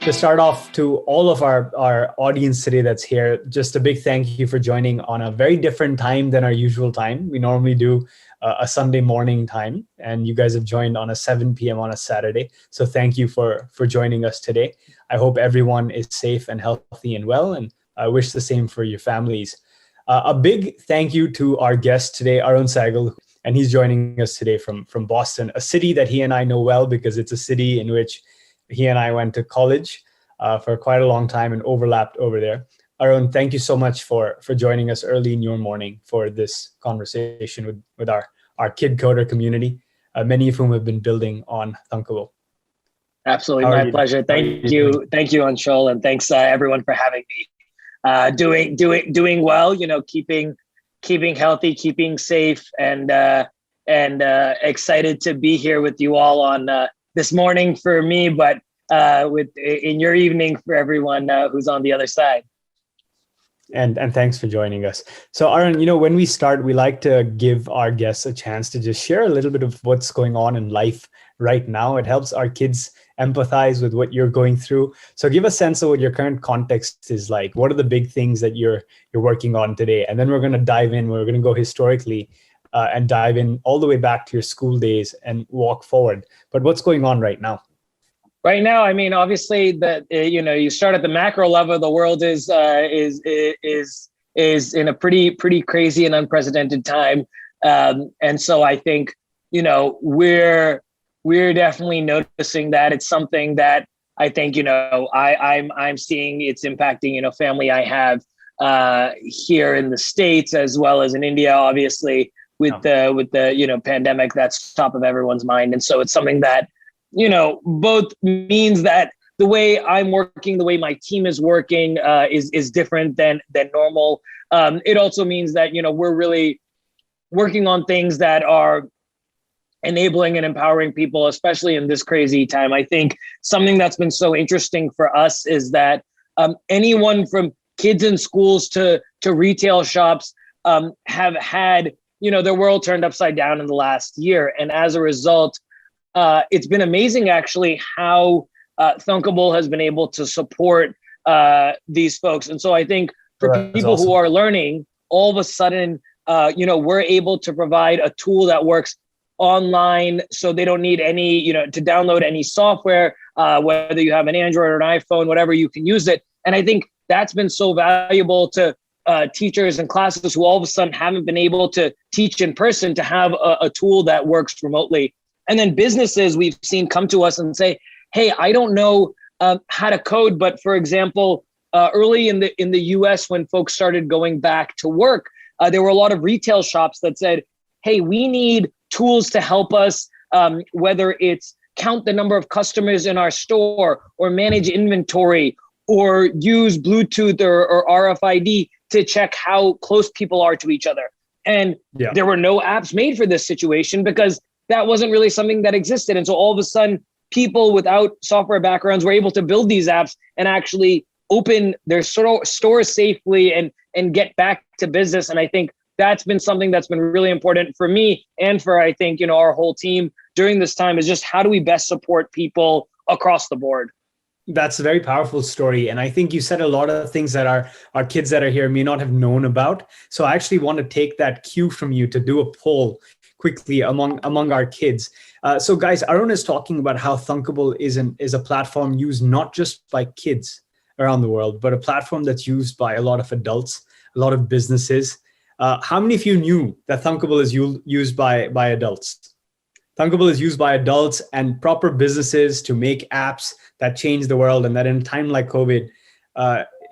To start off, to all of our audience today that's here, just a big thank you for joining on a very different time than our usual time. We normally do a Sunday morning time, and you guys have joined on a 7 p.m. on a Saturday. So thank you for joining us today. I hope everyone is safe and healthy and well, and I wish the same for your families. A big thank you to our guest today, Arun Saigal, and he's joining us today from Boston, a city that he and I know well because it's a city in which he and I went to college for quite a long time and overlapped over there. Arun, thank you so much for joining us early in your morning for this conversation with our kid coder community, many of whom have been building on Thunkable. Absolutely, my pleasure. Thank you, Anshul, and thanks everyone for having me. Doing well, keeping healthy, keeping safe, and excited to be here with you all on this morning for me, but in your evening for everyone who's on the other side. And thanks for joining us. So Arun, when we start, we like to give our guests a chance to just share a little bit of what's going on in life right now. It helps our kids empathize with what you're going through. So give a sense of what your current context is like. What are the big things that you're working on today? And then we're going to dive in. We're going to go historically and dive in all the way back to your school days and walk forward. But what's going on right now? Right now, I mean, obviously, that you start at the macro level. The world is in a pretty crazy and unprecedented time, and so I think we're definitely noticing that. It's something that I think I'm seeing it's impacting family I have here in the States as well as in India, obviously. With the pandemic, that's top of everyone's mind. And so it's something that, both means that the way I'm working, the way my team is working is different than normal. It also means that, we're really working on things that are enabling and empowering people, especially in this crazy time. I think something that's been so interesting for us is that anyone from kids in schools to retail shops have had their world turned upside down in the last year. And as a result, it's been amazing actually how Thunkable has been able to support these folks. And so I think for people who are learning, all of a sudden, we're able to provide a tool that works online, so they don't need any, to download any software, whether you have an Android or an iPhone, whatever, you can use it. And I think that's been so valuable to teachers and classes who all of a sudden haven't been able to teach in person to have a tool that works remotely. And then businesses we've seen come to us and say, hey, I don't know how to code, but for example, early in the US, when folks started going back to work, there were a lot of retail shops that said, hey, we need tools to help us, whether it's count the number of customers in our store or manage inventory or use Bluetooth or RFID to check how close people are to each other. And there were no apps made for this situation because that wasn't really something that existed. And so all of a sudden, people without software backgrounds were able to build these apps and actually open their stores safely and get back to business. And I think that's been something that's been really important for me and for, I think, our whole team during this time, is just how do we best support people across the board? That's a very powerful story. And I think you said a lot of things that our kids that are here may not have known about. So I actually want to take that cue from you to do a poll quickly among our kids. So guys, Arun is talking about how Thunkable is a platform used not just by kids around the world, but a platform that's used by a lot of adults, a lot of businesses. How many of you knew that Thunkable is used by adults? Thunkable is used by adults and proper businesses to make apps that change the world, and that in a time like COVID,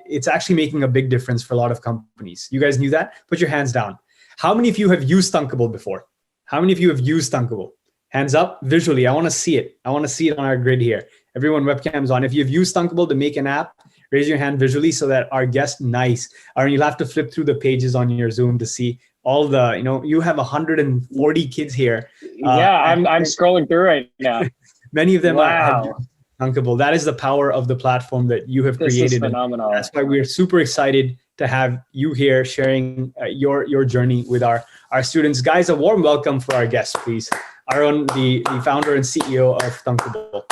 it's actually making a big difference for a lot of companies. You guys knew that? Put your hands down. How many of you have used Thunkable before? How many of you have used Thunkable? Hands up visually. I want to see it. I want to see it on our grid here. Everyone, webcams on. If you've used Thunkable to make an app, raise your hand visually so that our guest, nice. Or you'll have to flip through the pages on your Zoom to see all the, you have 140 kids here. I'm scrolling through right now. Many of them have Thunkable. That is the power of the platform that you have created. This is phenomenal. That's why we're super excited to have you here sharing your journey with our students. Guys, a warm welcome for our guest, please. Arun, the founder and CEO of Thunkable.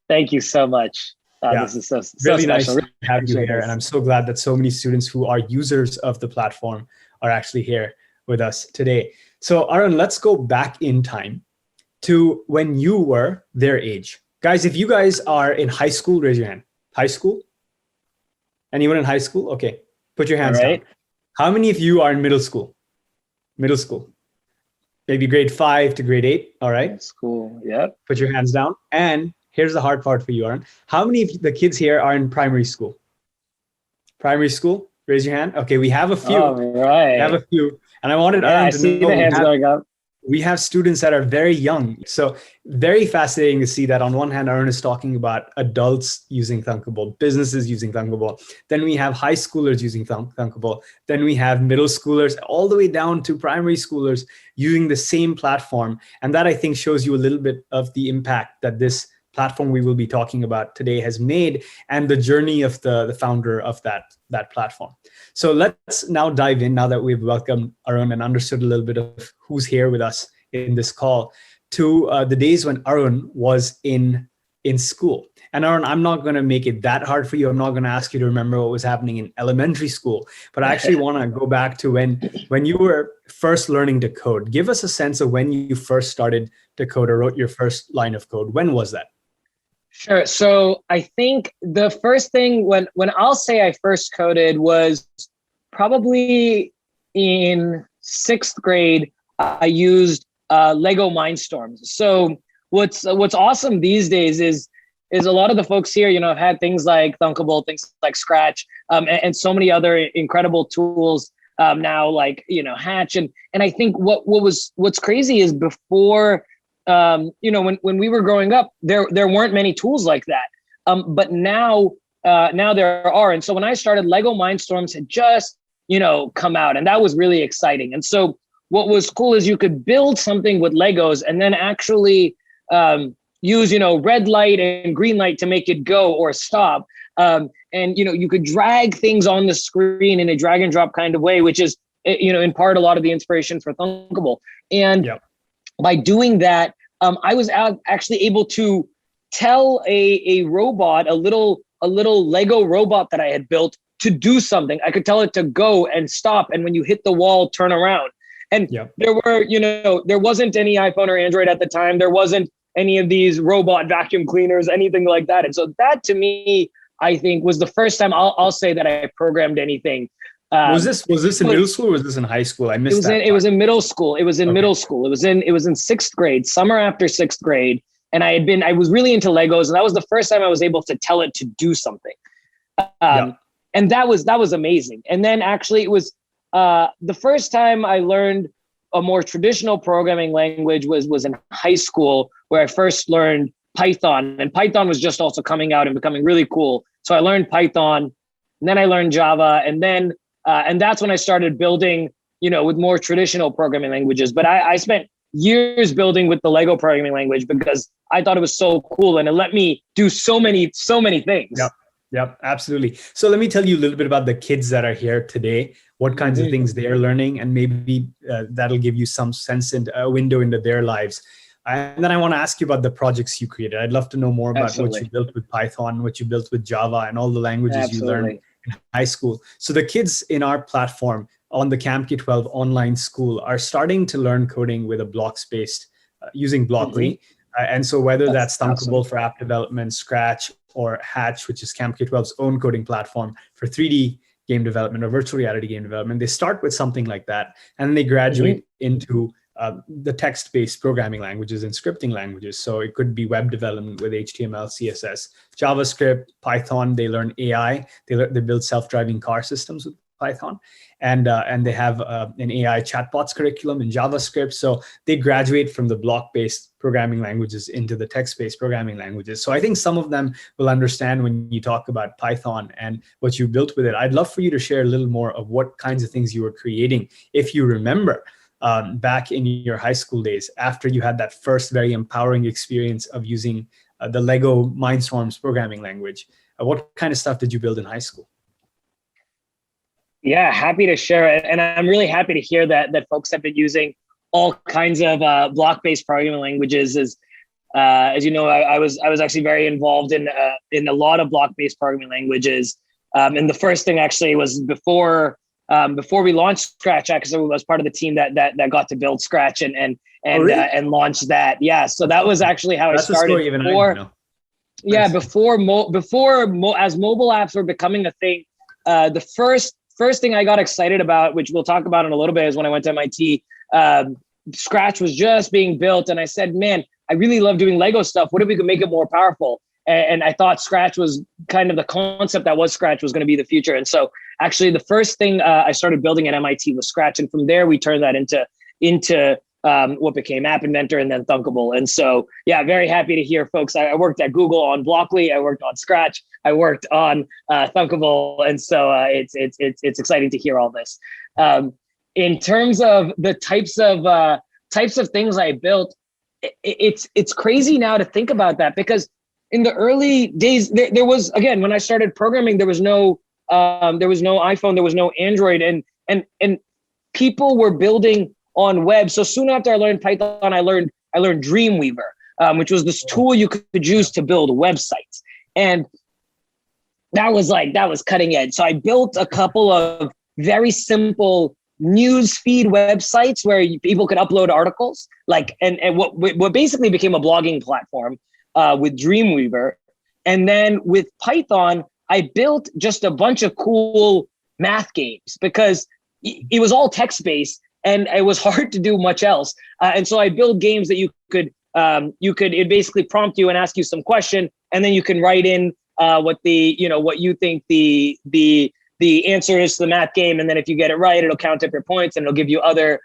Thank you so much. Yeah, This is so really nice special. to Really have you appreciate here. And this. I'm so glad that so many students who are users of the platform are actually here with us today. So Arun, let's go back in time to when you were their age. Guys, if you guys are in high school, raise your hand. High school? Anyone in high school? Okay, put your All hands down. right. How many of you are in middle school? Middle school, maybe grade 5 to grade 8. All right, That's cool. Yep. put your hands down. And here's the hard part for you, Arun. How many of the kids here are in primary school? Primary school, raise your hand. Okay, we have a few. All We have right. a few. And I wanted Yeah, Arun I to see know the hands going up. we have students that are very young. So very fascinating to see that on one hand, Arun is talking about adults using Thunkable, businesses using Thunkable. Then we have high schoolers using Thunkable. Then we have middle schoolers all the way down to primary schoolers using the same platform. And that I think shows you a little bit of the impact that this platform we will be talking about today has made and the journey of the founder of that platform. So let's now dive in, now that we've welcomed Arun and understood a little bit of who's here with us in this call, to the days when Arun was in school. And Arun, I'm not going to make it that hard for you. I'm not going to ask you to remember what was happening in elementary school, but I actually want to go back to when you were first learning to code. Give us a sense of when you first started to code or wrote your first line of code. When was that? Sure. So I think the first thing when I'll say I first coded was probably in 6th grade. I used Lego Mindstorms. So what's awesome these days is a lot of the folks here, have had things like Thunkable, things like Scratch, and so many other incredible tools now, like Hatch. And I think what's crazy is before. When we were growing up, there weren't many tools like that. But now there are. And so when I started, Lego Mindstorms had just, come out, and that was really exciting. And so what was cool is you could build something with Legos and then actually use, red light and green light to make it go or stop. And, you could drag things on the screen in a drag and drop kind of way, which is, in part a lot of the inspiration for Thunkable. And by doing that, I was actually able to tell a robot, a little Lego robot that I had built, to do something. I could tell it to go and stop, and when you hit the wall, turn around. And there wasn't any iPhone or Android at the time. There wasn't any of these robot vacuum cleaners, anything like that. And so that, to me, I think was the first time I'll say that I programmed anything. Was this in middle school or was this in high school? I missed that. It was in middle school. It was in middle school. It was in 6th grade, summer after 6th grade. And I was really into Legos, and that was the first time I was able to tell it to do something. And that was amazing. And then actually it was the first time I learned a more traditional programming language was in high school, where I first learned Python. And Python was just also coming out and becoming really cool. So I learned Python, and then I learned Java, and then and that's when I started building, with more traditional programming languages. But I spent years building with the Lego programming language because I thought it was so cool, and it let me do so many things. Yep, absolutely. So let me tell you a little bit about the kids that are here today, what kinds of things they're learning, and maybe that'll give you some sense and a window into their lives. And then I want to ask you about the projects you created. I'd love to know more about what you built with Python, what you built with Java, and all the languages you learned in high school. So the kids in our platform on the Camp K-12 online school are starting to learn coding with a blocks-based using Blockly. And so whether that's Thunkable for app development, Scratch, or Hatch, which is Camp K-12's own coding platform for 3D game development or virtual reality game development, they start with something like that, and then they graduate into the text-based programming languages and scripting languages. So it could be web development with HTML, CSS, JavaScript, Python. They learn AI. They build self-driving car systems with Python, and they have an AI chatbots curriculum in JavaScript. So they graduate from the block-based programming languages into the text-based programming languages. So I think some of them will understand when you talk about Python and what you built with it. I'd love for you to share a little more of what kinds of things you were creating, if you remember, back in your high school days, after you had that first very empowering experience of using the Lego Mindstorms programming language. What kind of stuff did you build in high school? Yeah, happy to share it. And I'm really happy to hear that folks have been using all kinds of block-based programming languages. As you know, I was actually very involved in a lot of block-based programming languages. And the first thing actually was before we launched Scratch. Actually, I was part of the team that got to build Scratch and really? And launch that. Yeah, so that was actually how I started. That's a story even I didn't know. Yeah, nice. As mobile apps were becoming a thing, the first thing I got excited about, which we'll talk about in a little bit, is when I went to MIT. Scratch was just being built, and I said, "Man, I really love doing Lego stuff. What if we could make it more powerful?" And I thought Scratch was kind of the concept that was Scratch was going to be the future. And so, actually, the first thing I started building at MIT was Scratch, and from there we turned that into what became App Inventor and then Thunkable. And so, yeah, very happy to hear, folks. I worked at Google on Blockly. I worked on Scratch. I worked on Thunkable. And so it's exciting to hear all this. In terms of the types of things I built, it's crazy now to think about that, because in the early days, there was, again, when I started programming, there was no iPhone, there was no Android, and people were building on web. So soon after I learned Python, I learned Dreamweaver, which was this tool you could use to build websites. And that was cutting edge. So I built a couple of very simple news feed websites where people could upload articles, and what basically became a blogging platform with Dreamweaver. And then with Python, I built just a bunch of cool math games because it was all text-based and it was hard to do much else. And so I built games that it basically prompt you and ask you some question, and then you can write in what you think the answer is to the math game. And then if you get it right, it'll count up your points and it'll give you other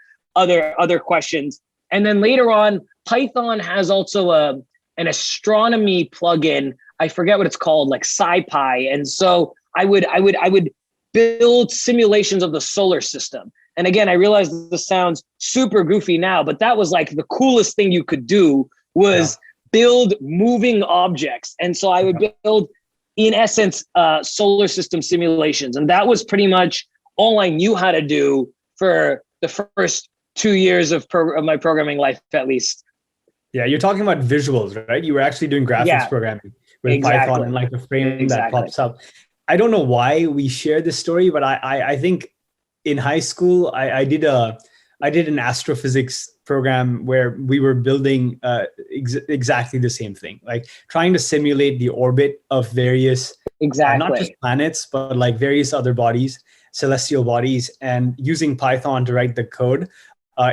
questions. And then later on, Python has also an astronomy plugin. I forget what it's called, like SciPy. And so I would build simulations of the solar system. And again, I realize this sounds super goofy now, but that was like the coolest thing you could do was build moving objects. And so I would build, in essence, solar system simulations. And that was pretty much all I knew how to do for the first 2 years of my programming life, at least. Yeah, you're talking about visuals, right? You were actually doing graphics programming with Python and like the frame that pops up. I don't know why we share this story, but I think in high school, I did an astrophysics program where we were building exactly the same thing, like trying to simulate the orbit of various, not just planets, but like various other bodies, celestial bodies, and using Python to write the code.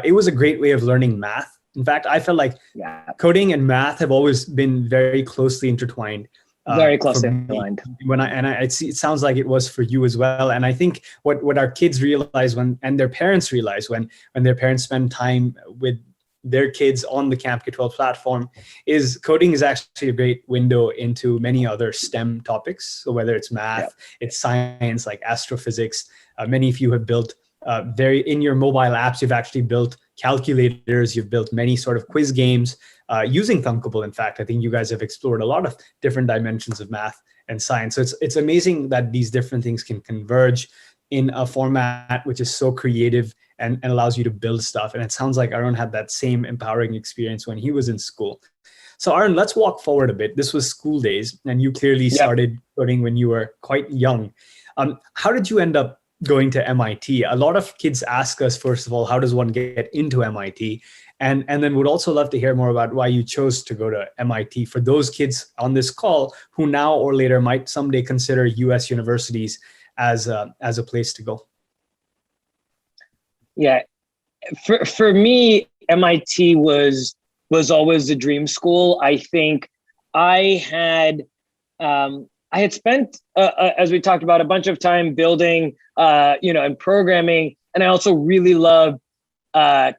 It was a great way of learning math. In fact, I felt like coding and math have always been very closely intertwined. Very closely aligned. It sounds like it was for you as well. And I think what our kids realize and their parents realize when their parents spend time with their kids on the Camp K-12 platform is coding is actually a great window into many other STEM topics. So whether it's math, it's science, like astrophysics. Many of you have built in your mobile apps, you've actually built calculators, you've built many sort of quiz games using Thunkable. In fact, I think you guys have explored a lot of different dimensions of math and science. So it's amazing that these different things can converge in a format which is so creative and allows you to build stuff. And it sounds like Arun had that same empowering experience when he was in school. So Arun, let's walk forward a bit. This was school days, and you clearly started coding when you were quite young. How did you end up going to MIT? A lot of kids ask us, first of all, how does one get into MIT? And then would also love to hear more about why you chose to go to MIT for those kids on this call who now or later might someday consider US universities as a place to go. Yeah, for me, MIT was always a dream school. I think I had spent, as we talked about, a bunch of time building, and programming, and I also really loved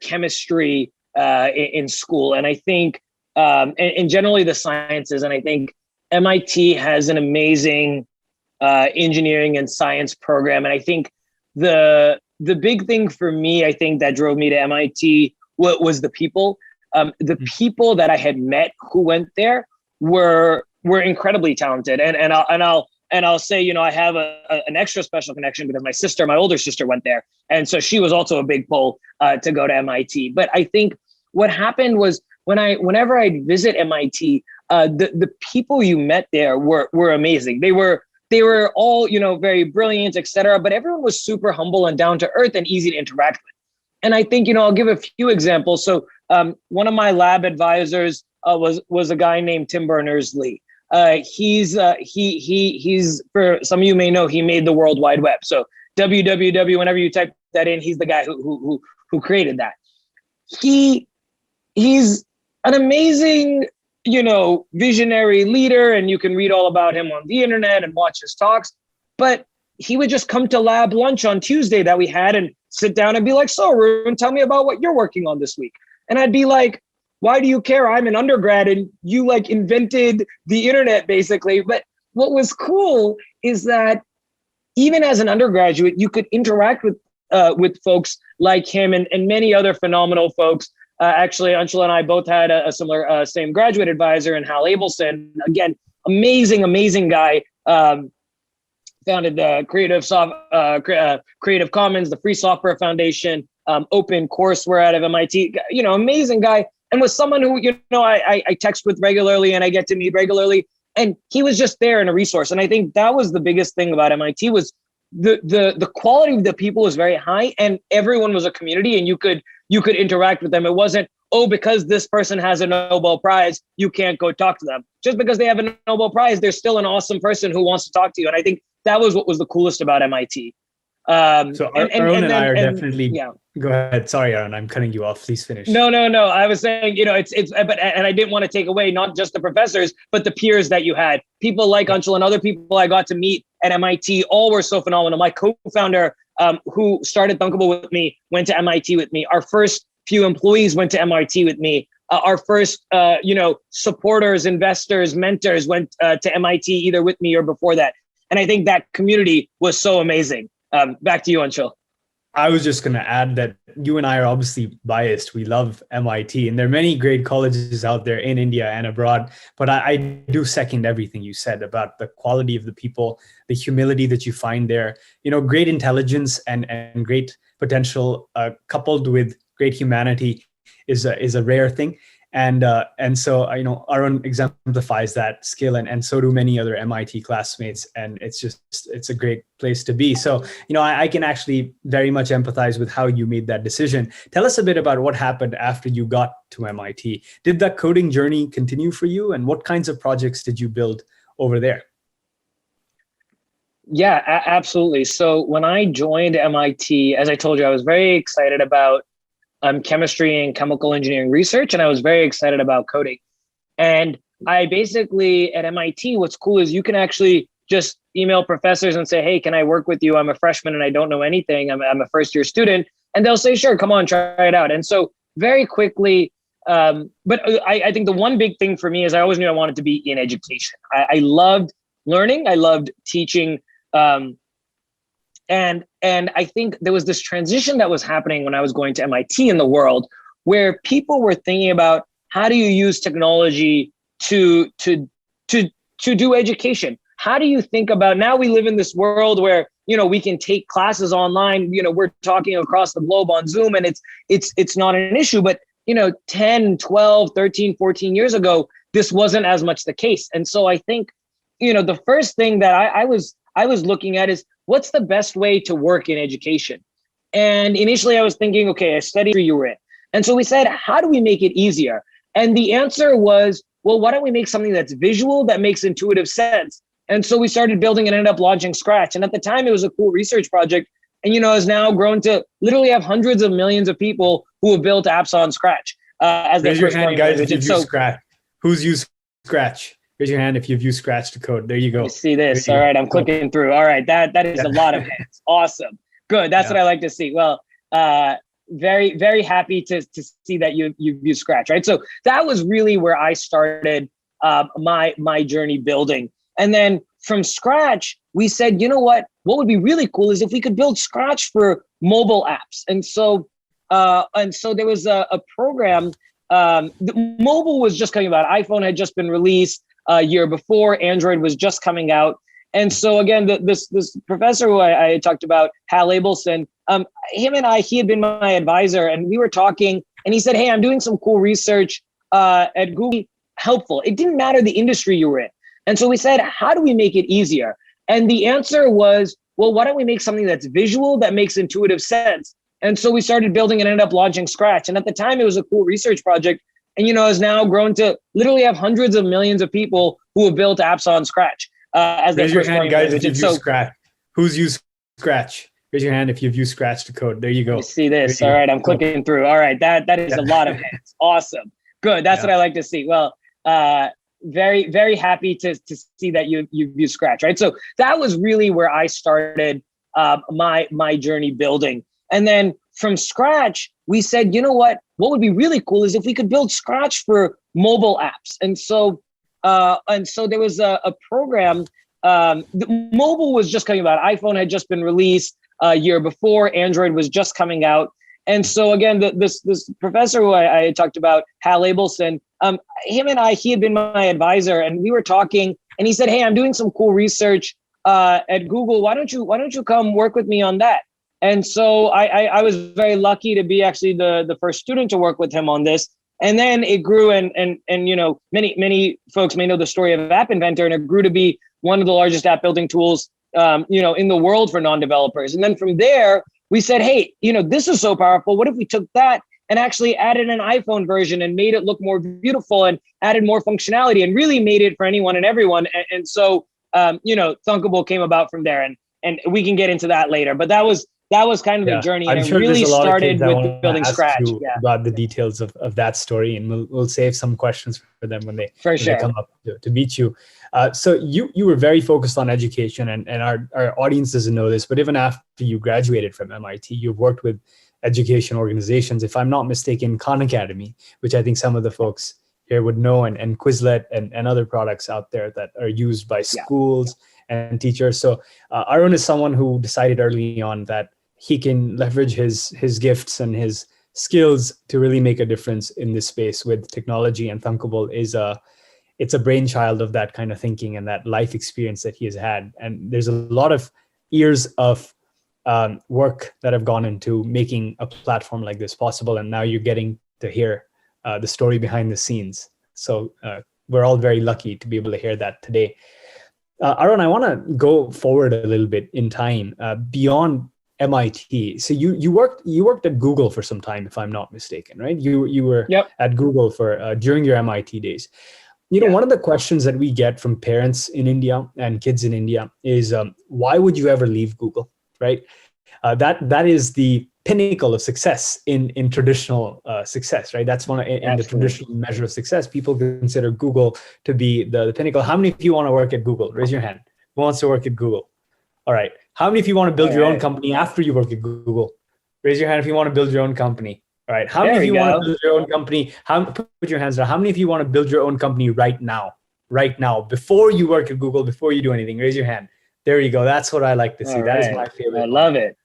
chemistry in school, and I think, and generally the sciences, and I think MIT has an amazing engineering and science program, and I think the big thing for me, I think that drove me to MIT was the people. The people that I had met who went there were incredibly talented, and I'll say, I have an extra special connection because my older sister went there, and so she was also a big pull to go to MIT. But I think what happened was whenever I'd visit MIT, the people you met there were amazing. They were all, very brilliant, et cetera, but everyone was super humble and down to earth and easy to interact with. And I think, I'll give a few examples. So one of my lab advisors was a guy named Tim Berners-Lee. He's for some of you may know, he made the World Wide Web. So www, whenever you type that in, he's the guy who created that. He's an amazing, visionary leader, and you can read all about him on the internet and watch his talks. But he would just come to lab lunch on Tuesday that we had and sit down and be like, so Arun, tell me about what you're working on this week. And I'd be like, why do you care? I'm an undergrad and you invented the internet basically. But what was cool is that even as an undergraduate, you could interact with folks like him and many other phenomenal folks. Actually, Anshul and I both had a similar same graduate advisor in Hal Abelson. Again, amazing guy. Founded the Creative Commons, the Free Software Foundation, open courseware out of MIT. Amazing guy, and was someone who I text with regularly and I get to meet regularly. And he was just there and a resource. And I think that was the biggest thing about MIT was the quality of the people was very high, and everyone was a community, and you could interact with them. It wasn't, because this person has a Nobel Prize, you can't go talk to them. Just because they have a Nobel Prize, they're still an awesome person who wants to talk to you. And I think that was what was the coolest about MIT. So Arun and I are definitely. Yeah. Go ahead. Sorry, Arun, I'm cutting you off. Please finish. No. I was saying, but I didn't want to take away not just the professors, but the peers that you had. People like Anshul and other people I got to meet at MIT, all were so phenomenal. My co-founder, who started Thunkable with me, went to MIT with me. Our first few employees went to MIT with me. Our first, supporters, investors, mentors went to MIT either with me or before that. And I think that community was so amazing. Back to you, Anshul. I was just going to add that you and I are obviously biased. We love MIT, and there are many great colleges out there in India and abroad. But I do second everything you said about the quality of the people, the humility that you find there. Great intelligence and great potential coupled with great humanity is a rare thing. And so Arun exemplifies that skill, and so do many other MIT classmates, and it's a great place to be. So I can actually very much empathize with how you made that decision. Tell us a bit about what happened after you got to MIT. Did that coding journey continue for you, and what kinds of projects did you build over there? Yeah, absolutely. So when I joined MIT, as I told you, I was very excited about chemistry and chemical engineering research, and I was very excited about coding. And I basically, at MIT, what's cool is you can actually just email professors and say, hey, can I work with you? I'm a freshman and I don't know anything. I'm a first year student. And they'll say, sure, come on, try it out. And so very quickly, but I think the one big thing for me is I always knew I wanted to be in education. I loved learning. I loved teaching. And I think there was this transition that was happening when I was going to MIT in the world, where people were thinking about how do you use technology to do education? How do you think about, now we live in this world where, we can take classes online, we're talking across the globe on Zoom, and it's not an issue, but 10, 12, 13, 14 years ago, this wasn't as much the case. And so I think, the first thing that I was looking at is, what's the best way to work in education? And initially I was thinking, okay, a study you were in. And so we said, how do we make it easier? And the answer was, well, why don't we make something that's visual, that makes intuitive sense? And so we started building and ended up launching Scratch. And at the time it was a cool research project, and has now grown to literally have hundreds of millions of people who have built apps on Scratch as their first hand, guys, if you've used Scratch. Who's used Scratch? Raise your hand if you've used Scratch to code. There you go. You see this. All right, I'm clicking through. All right, that is a lot of hands. Awesome. Good. That's what I like to see. Well, very, very happy to see that you've used Scratch, right? So that was really where I started my journey building. And then from Scratch, we said, what would be really cool is if we could build Scratch for mobile apps. And so there was a program. The mobile was just coming about. iPhone had just been released a year before. Android was just coming out. And so again, this professor who I talked about, Hal Abelson, he had been my advisor, and we were talking, and he said, hey, I'm doing some cool research at Google helpful. It didn't matter the industry you were in. And so we said, how do we make it easier? And the answer was, well, why don't we make something that's visual, that makes intuitive sense? And so we started building and ended up launching Scratch. And at the time, it was a cool research project. And, has now grown to literally have hundreds of millions of people who have built apps on Scratch as their first hand, guys, if you've used Scratch. Who's used Scratch? Raise your hand if you've used Scratch to code. There you go. You see this. All right, I'm clicking through. All right, that is a lot of hands. Awesome. Good. That's what I like to see. Well, very, very happy to see that you've used Scratch, right? So that was really where I started my journey building. And then from Scratch, we said, you know what would be really cool is if we could build Scratch for mobile apps. And so there was a program. Mobile was just coming about. iPhone had just been released a year before. Android was just coming out. And so again, this professor who I talked about, Hal Abelson, he had been my advisor, and we were talking, and he said, hey, I'm doing some cool research at Google. Why don't you come work with me on that? And so I was very lucky to be actually the first student to work with him on this. And then it grew, and many folks may know the story of App Inventor, and it grew to be one of the largest app building tools in the world for non-developers. And then from there, we said, hey, this is so powerful. What if we took that and actually added an iPhone version and made it look more beautiful and added more functionality and really made it for anyone and everyone? And so, Thunkable came about from there, and we can get into that later. But that was kind of the journey, and it really started with building Scratch. About the details of that story, and we'll save some questions for them when they come up to meet you. So you were very focused on education, and our audience doesn't know this, but even after you graduated from MIT, you've worked with education organizations. If I'm not mistaken, Khan Academy, which I think some of the folks here would know, and Quizlet and other products out there that are used by schools and teachers. So Arun is someone who decided early on that he can leverage his gifts and his skills to really make a difference in this space with technology, and Thunkable it's a brainchild of that kind of thinking and that life experience that he has had. And there's a lot of years of work that have gone into making a platform like this possible. And now you're getting to hear the story behind the scenes. So we're all very lucky to be able to hear that today. Arun, I want to go forward a little bit in time beyond MIT. So you worked at Google for some time, if I'm not mistaken, right? You were at Google for during your MIT days. One of the questions that we get from parents in India and kids in India is, why would you ever leave Google, right? That is the pinnacle of success in traditional success, right? That's in the traditional measure of success. People consider Google to be the pinnacle. How many of you want to work at Google? Raise your hand. Who wants to work at Google? All right. How many of you want to build your own company after you work at Google? Raise your hand if you want to build your own company. All right. How many of you want to build your own company? Put your hands down. How many of you want to build your own company right now? Right now, before you work at Google, before you do anything, raise your hand. There you go. That's what I like to see. That is my favorite. I love it.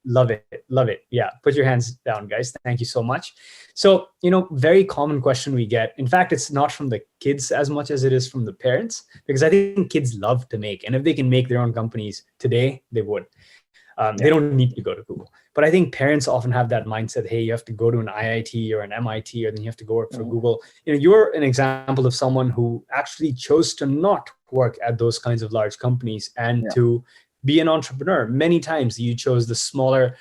Love it. Love it. Yeah. Put your hands down, guys. Thank you so much. So, very common question we get. In fact, it's not from the kids as much as it is from the parents, because I think kids love to make, and if they can make their own companies today, they would. They don't need to go to Google. But I think parents often have that mindset, hey, you have to go to an IIT or an MIT, or then you have to go work for Google. You're an example of someone who actually chose to not work at those kinds of large companies and to be an entrepreneur. Many times you chose the smaller,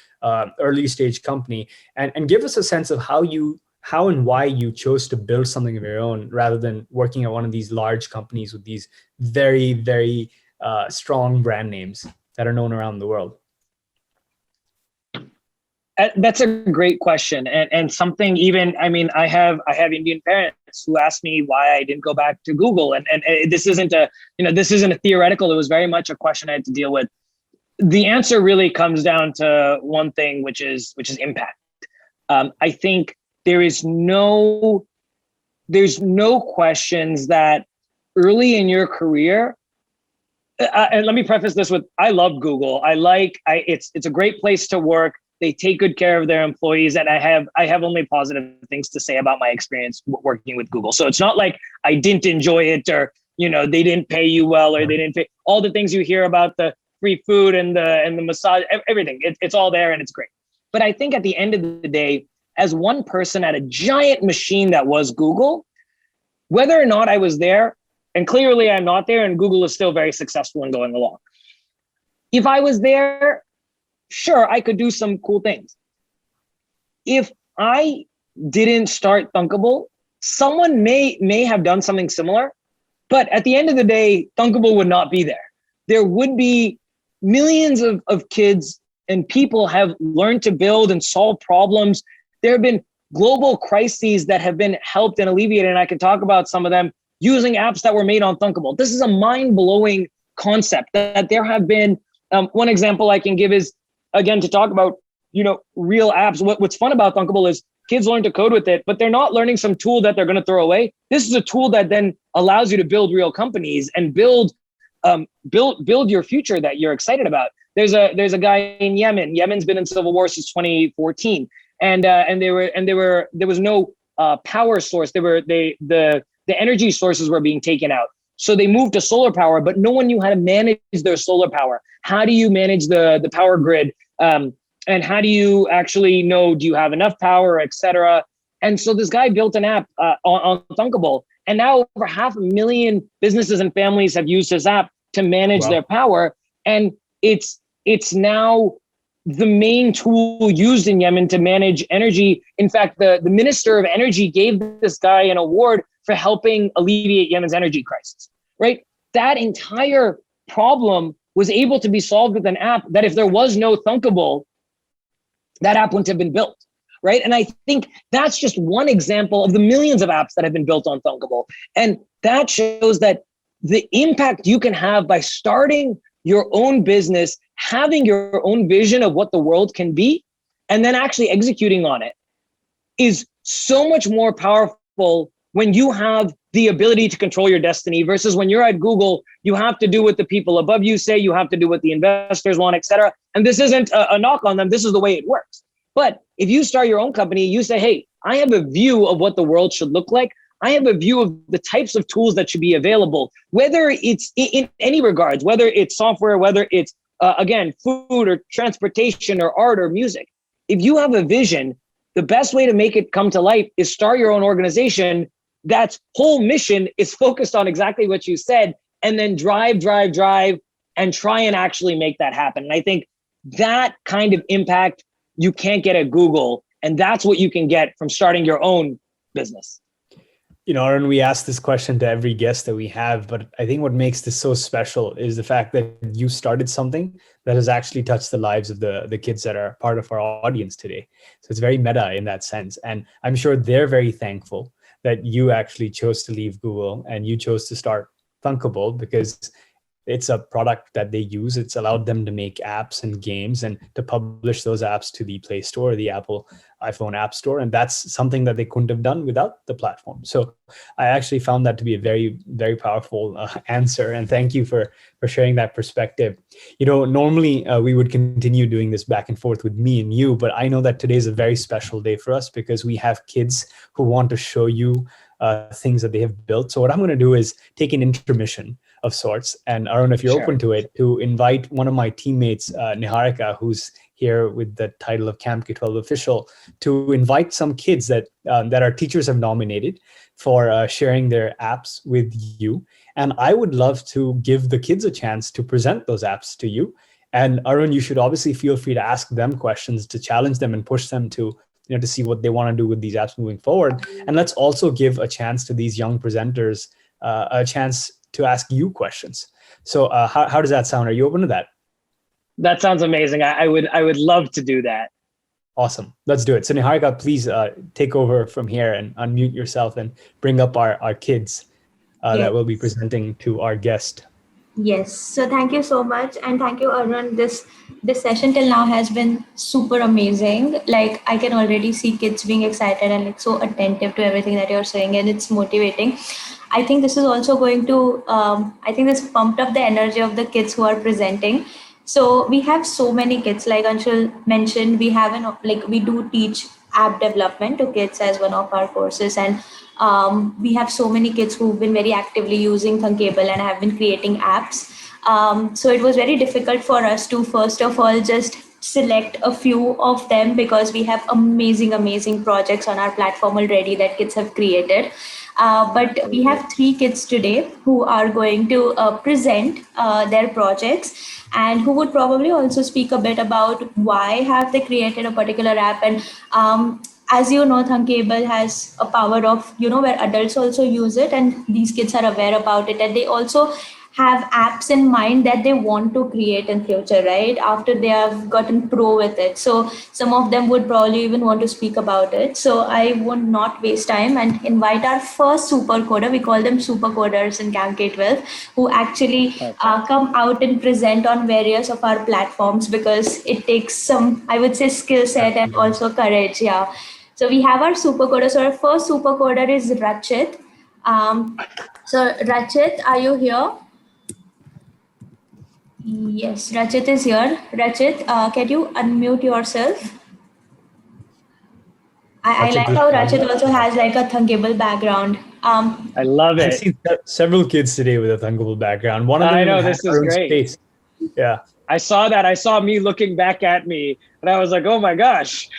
early stage company, and give us a sense of how and why you chose to build something of your own rather than working at one of these large companies with these very, very strong brand names that are known around the world. That's a great question, and something I have Indian parents who ask me why I didn't go back to Google, and this isn't a theoretical. It was very much a question I had to deal with. The answer really comes down to one thing, which is impact. I think there's no questions that early in your career. And let me preface this with, I love Google. It's a great place to work. They take good care of their employees, and I have only positive things to say about my experience working with Google. So it's not like I didn't enjoy it, or they didn't pay you well, or they didn't pay all the things you hear about the free food and the massage, everything. It's all there and it's great. But I think at the end of the day, as one person at a giant machine that was Google, whether or not I was there, and clearly I'm not there, and Google is still very successful in going along. If I was there, sure, I could do some cool things. If I didn't start Thunkable, someone may have done something similar, but at the end of the day, Thunkable would not be there. There would be millions of kids and people have learned to build and solve problems. There have been global crises that have been helped and alleviated, and I can talk about some of them using apps that were made on Thunkable. This is a mind-blowing concept that there have been. One example I can give is, again, to talk about, real apps. What's fun about Thunkable is kids learn to code with it, but they're not learning some tool that they're going to throw away. This is a tool that then allows you to build real companies and build your future that you're excited about. There's a guy in Yemen. Yemen's been in civil war since 2014, and there was no power source. The energy sources were being taken out. So they moved to solar power, but no one knew how to manage their solar power. How do you manage the power grid? And how do you actually know, do you have enough power, et cetera? And so this guy built an app on Thunkable. And now over 500,000 businesses and families have used his app to manage their power. And it's now the main tool used in Yemen to manage energy. In fact, the Minister of Energy gave this guy an award for helping alleviate Yemen's energy crisis, right? That entire problem was able to be solved with an app that if there was no Thunkable, that app wouldn't have been built, right? And I think that's just one example of the millions of apps that have been built on Thunkable. And that shows that the impact you can have by starting your own business, having your own vision of what the world can be, and then actually executing on it is so much more powerful when you have the ability to control your destiny versus when you're at Google, you have to do what the people above you say, you have to do what the investors want, et cetera. And this isn't a knock on them. This is the way it works. But if you start your own company, you say, hey, I have a view of what the world should look like. I have a view of the types of tools that should be available, whether it's in any regards, whether it's software, whether it's, again, food or transportation or art or music. If you have a vision, the best way to make it come to life is start your own organization that's whole mission is focused on exactly what you said, and then drive, and try and actually make that happen. And I think that kind of impact you can't get at Google, and that's what you can get from starting your own business. Arun, we ask this question to every guest that we have, but I think what makes this so special is the fact that you started something that has actually touched the lives of the kids that are part of our audience today. So it's very meta in that sense. And I'm sure they're very thankful that you actually chose to leave Google and you chose to start Thunkable, because it's a product that they use. It's allowed them to make apps and games and to publish those apps to the Play Store, the Apple iPhone App Store. And that's something that they couldn't have done without the platform. So I actually found that to be a very, very powerful answer. And thank you for sharing that perspective. Normally we would continue doing this back and forth with me and you, but I know that today is a very special day for us because we have kids who want to show you things that they have built. So what I'm going to do is take an intermission of sorts. And Arun, if you're open to it, to invite one of my teammates, Niharika, who's here with the title of Camp K-12 official, to invite some kids that our teachers have nominated for sharing their apps with you. And I would love to give the kids a chance to present those apps to you. And Arun, you should obviously feel free to ask them questions, to challenge them and push them to see what they want to do with these apps moving forward. And let's also give a chance to these young presenters a chance to ask you questions. So how does that sound? Are you open to that? That sounds amazing. I would love to do that. Awesome. Let's do it. So Niharika, please take over from here and unmute yourself and bring up our kids that will be presenting to our guest. Yes. So thank you so much. And thank you, Arun. This session till now has been super amazing. Like, I can already see kids being excited and so attentive to everything that you're saying, and it's motivating. I think this is also going to, I think this pumped up the energy of the kids who are presenting. So we have so many kids, like Anshul mentioned, we do teach app development to kids as one of our courses. And we have so many kids who've been very actively using Thunkable and have been creating apps. So it was very difficult for us to, first of all, just select a few of them because we have amazing projects on our platform already that kids have created. But we have 3 kids today who are going to present their projects, and who would probably also speak a bit about why have they created a particular app. And as you know, Thunkable has a power of, where adults also use it, and these kids are aware about it, and they also have apps in mind that they want to create in future, right, after they have gotten pro with it. So some of them would probably even want to speak about it. So I would not waste time and invite our first super coder. We call them super coders in Camp K-12, who actually come out and present on various of our platforms, because it takes some, I would say, skill set and also courage. Yeah. So we have our super coder. So our first super coder is Rachit. So Rachit, are you here? Yes, Rachit is here. Rachit, can you unmute yourself? I Rachit like is how probably- Rachit also has like a Thunkable background. I love I've it. seen several kids today with a Thunkable background. One of them I know, even had this is Arun's great. face. Yeah. I saw that. I saw me looking back at me, and I was like, "Oh my gosh,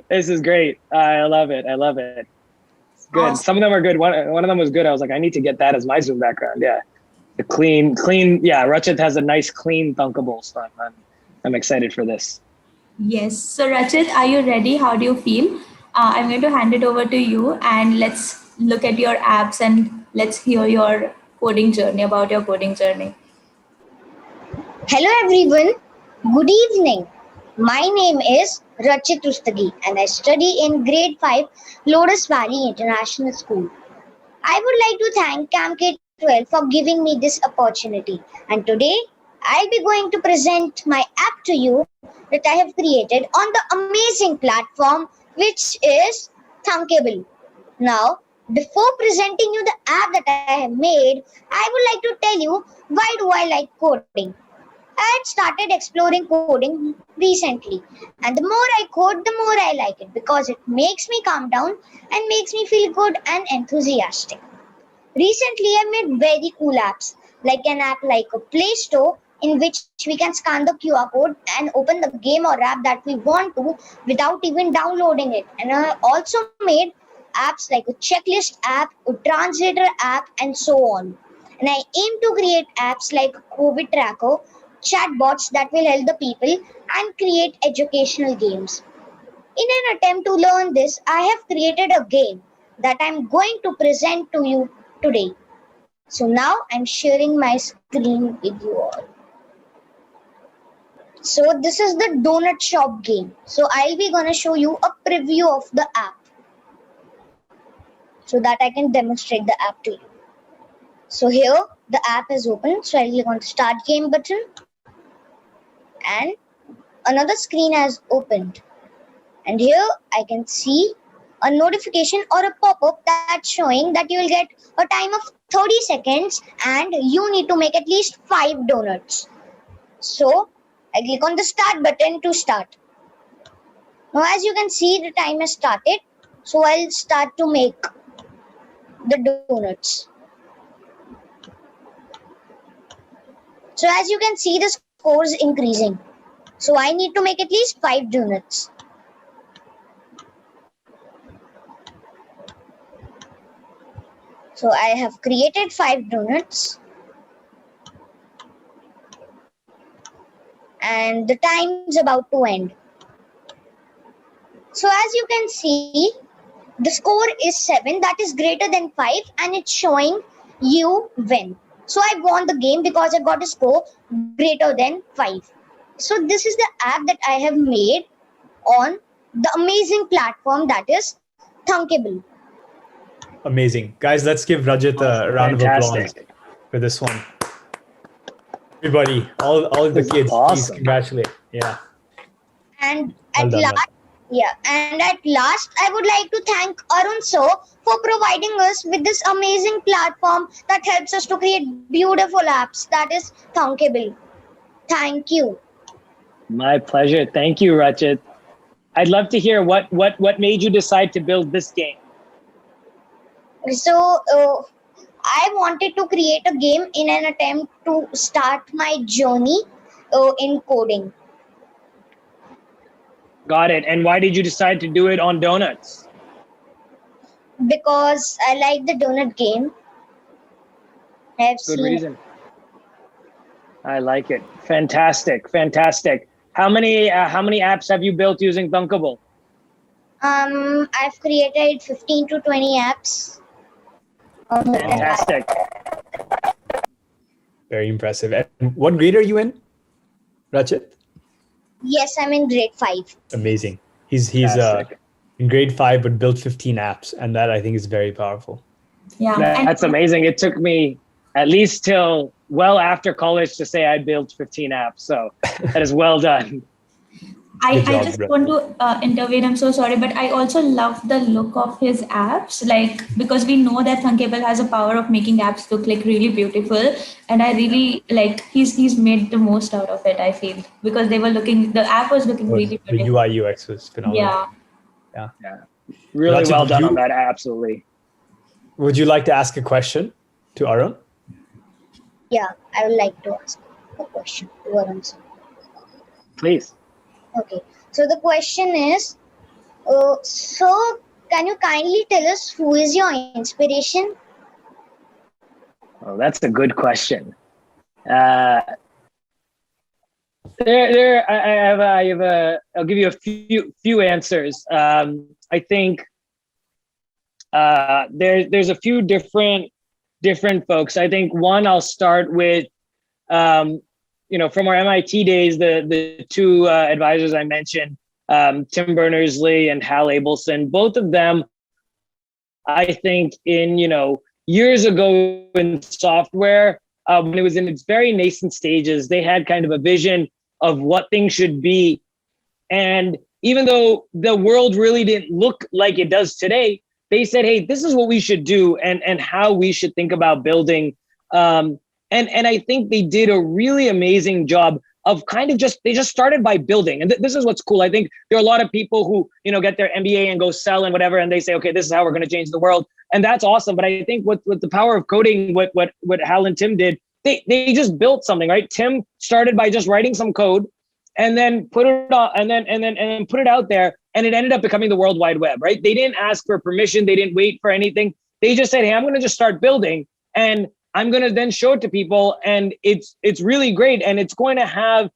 this is great. I love it. I love it. It's good. Awesome. Some of them are good. One of them was good. I was like, I need to get that as my Zoom background. Yeah, the clean. Yeah, Rachit has a nice, clean Thunkable stuff. I'm excited for this. Yes. So Rachit, are you ready? How do you feel? I'm going to hand it over to you, and let's look at your apps and let's hear your coding journey, about your coding journey. Hello everyone, good evening. My name is Rachit Rustagi and I study in grade 5 Lotus Valley International School. I would like to thank Camp K-12 for giving me this opportunity, and today I'll be going to present my app to you that I have created on the amazing platform which is Thunkable. Now, before presenting you the app that I have made, I would like to tell you why do I like coding. I had started exploring coding recently, and the more I code, the more I like it because it makes me calm down and makes me feel good and enthusiastic. Recently, I made very cool apps, like an app like a Play Store in which we can scan the QR code and open the game or app that we want to without even downloading it. And I also made apps like a checklist app, a translator app, and so on. And I aim to create apps like COVID Tracker, chatbots that will help the people, and create educational games. In an attempt to learn this, I have created a game that I'm going to present to you today. So now I'm sharing my screen with you all. So this is the donut shop game. So I'll be gonna show you a preview of the app so that I can demonstrate the app to you. So here the app is open. So I'll click on the start game button and another screen has opened. And here I can see a notification or a pop-up that's showing that you will get a time of 30 seconds and you need to make at least 5 donuts. So I click on the start button to start. Now as you can see, the time has started. So I'll start to make the donuts. So as you can see, the score is increasing. So I need to make at least 5 donuts. So I have created 5 donuts. And the time is about to end. So as you can see, the score is 7, that is greater than 5, and it's showing you win. So I won the game because I got a score greater than 5. So this is the app that I have made on the amazing platform that is Thunkable. Amazing. Guys, let's give Rajit a round of applause Fantastic. for this one. Everybody, all the This is kids, please awesome. congratulate. Yeah. And Well at done, last, I would like to thank Arun sir for providing us with this amazing platform that helps us to create beautiful apps. That is Thunkable. Thank you. My pleasure. Thank you, Rachit. I'd love to hear what made you decide to build this game. So I wanted to create a game in an attempt to start my journey in coding. Got it. And why did you decide to do it on donuts? Because I like the donut game. I have Good seen reason. I like it. Fantastic. How many apps have you built using Thunkable? I've created 15 to 20 apps. Fantastic. Very impressive. And what grade are you in, Rachit? Yes, I'm in grade 5. Amazing. He's Fantastic. in grade 5, but built 15 apps, and that I think is very powerful. Yeah. That's amazing. It took me at least till well after college to say I built 15 apps. So that is well done. I job, just bro. want to intervene. I'm so sorry, but I also love the look of his apps. Like, because we know that Thunkable has a power of making apps look like really beautiful, and I really like he's made the most out of it. I feel because the app was looking really The beautiful. UI UX was phenomenal. Yeah. Really Rachit, well done on that. Absolutely. Would you like to ask a question to Arun? Yeah, I would like to ask a question to Arun sir. Please. Okay, so the question is, so can you kindly tell us who is your inspiration? Oh, that's a good question. I'll give you a few answers. I think there's a few different folks. I think one, I'll start with, from our MIT days, the two advisors I mentioned, Tim Berners-Lee and Hal Abelson, both of them, I think in, years ago in software, when it was in its very nascent stages, they had kind of a vision of what things should be. And even though the world really didn't look like it does today, they said, hey, this is what we should do and how we should think about building. And I think they did a really amazing job of kind of they just started by building. And this is what's cool. I think there are a lot of people who, get their MBA and go sell and whatever, and they say, okay, this is how we're going to change the world. And that's awesome. But I think with the power of coding, what Hal and Tim did, they just built something, right? Tim started by just writing some code and then put it on, and then put it out there, and it ended up becoming the World Wide Web, right? They didn't ask for permission. They didn't wait for anything. They just said, hey, I'm going to just start building, and I'm going to then show it to people, and it's really great, and it's going to have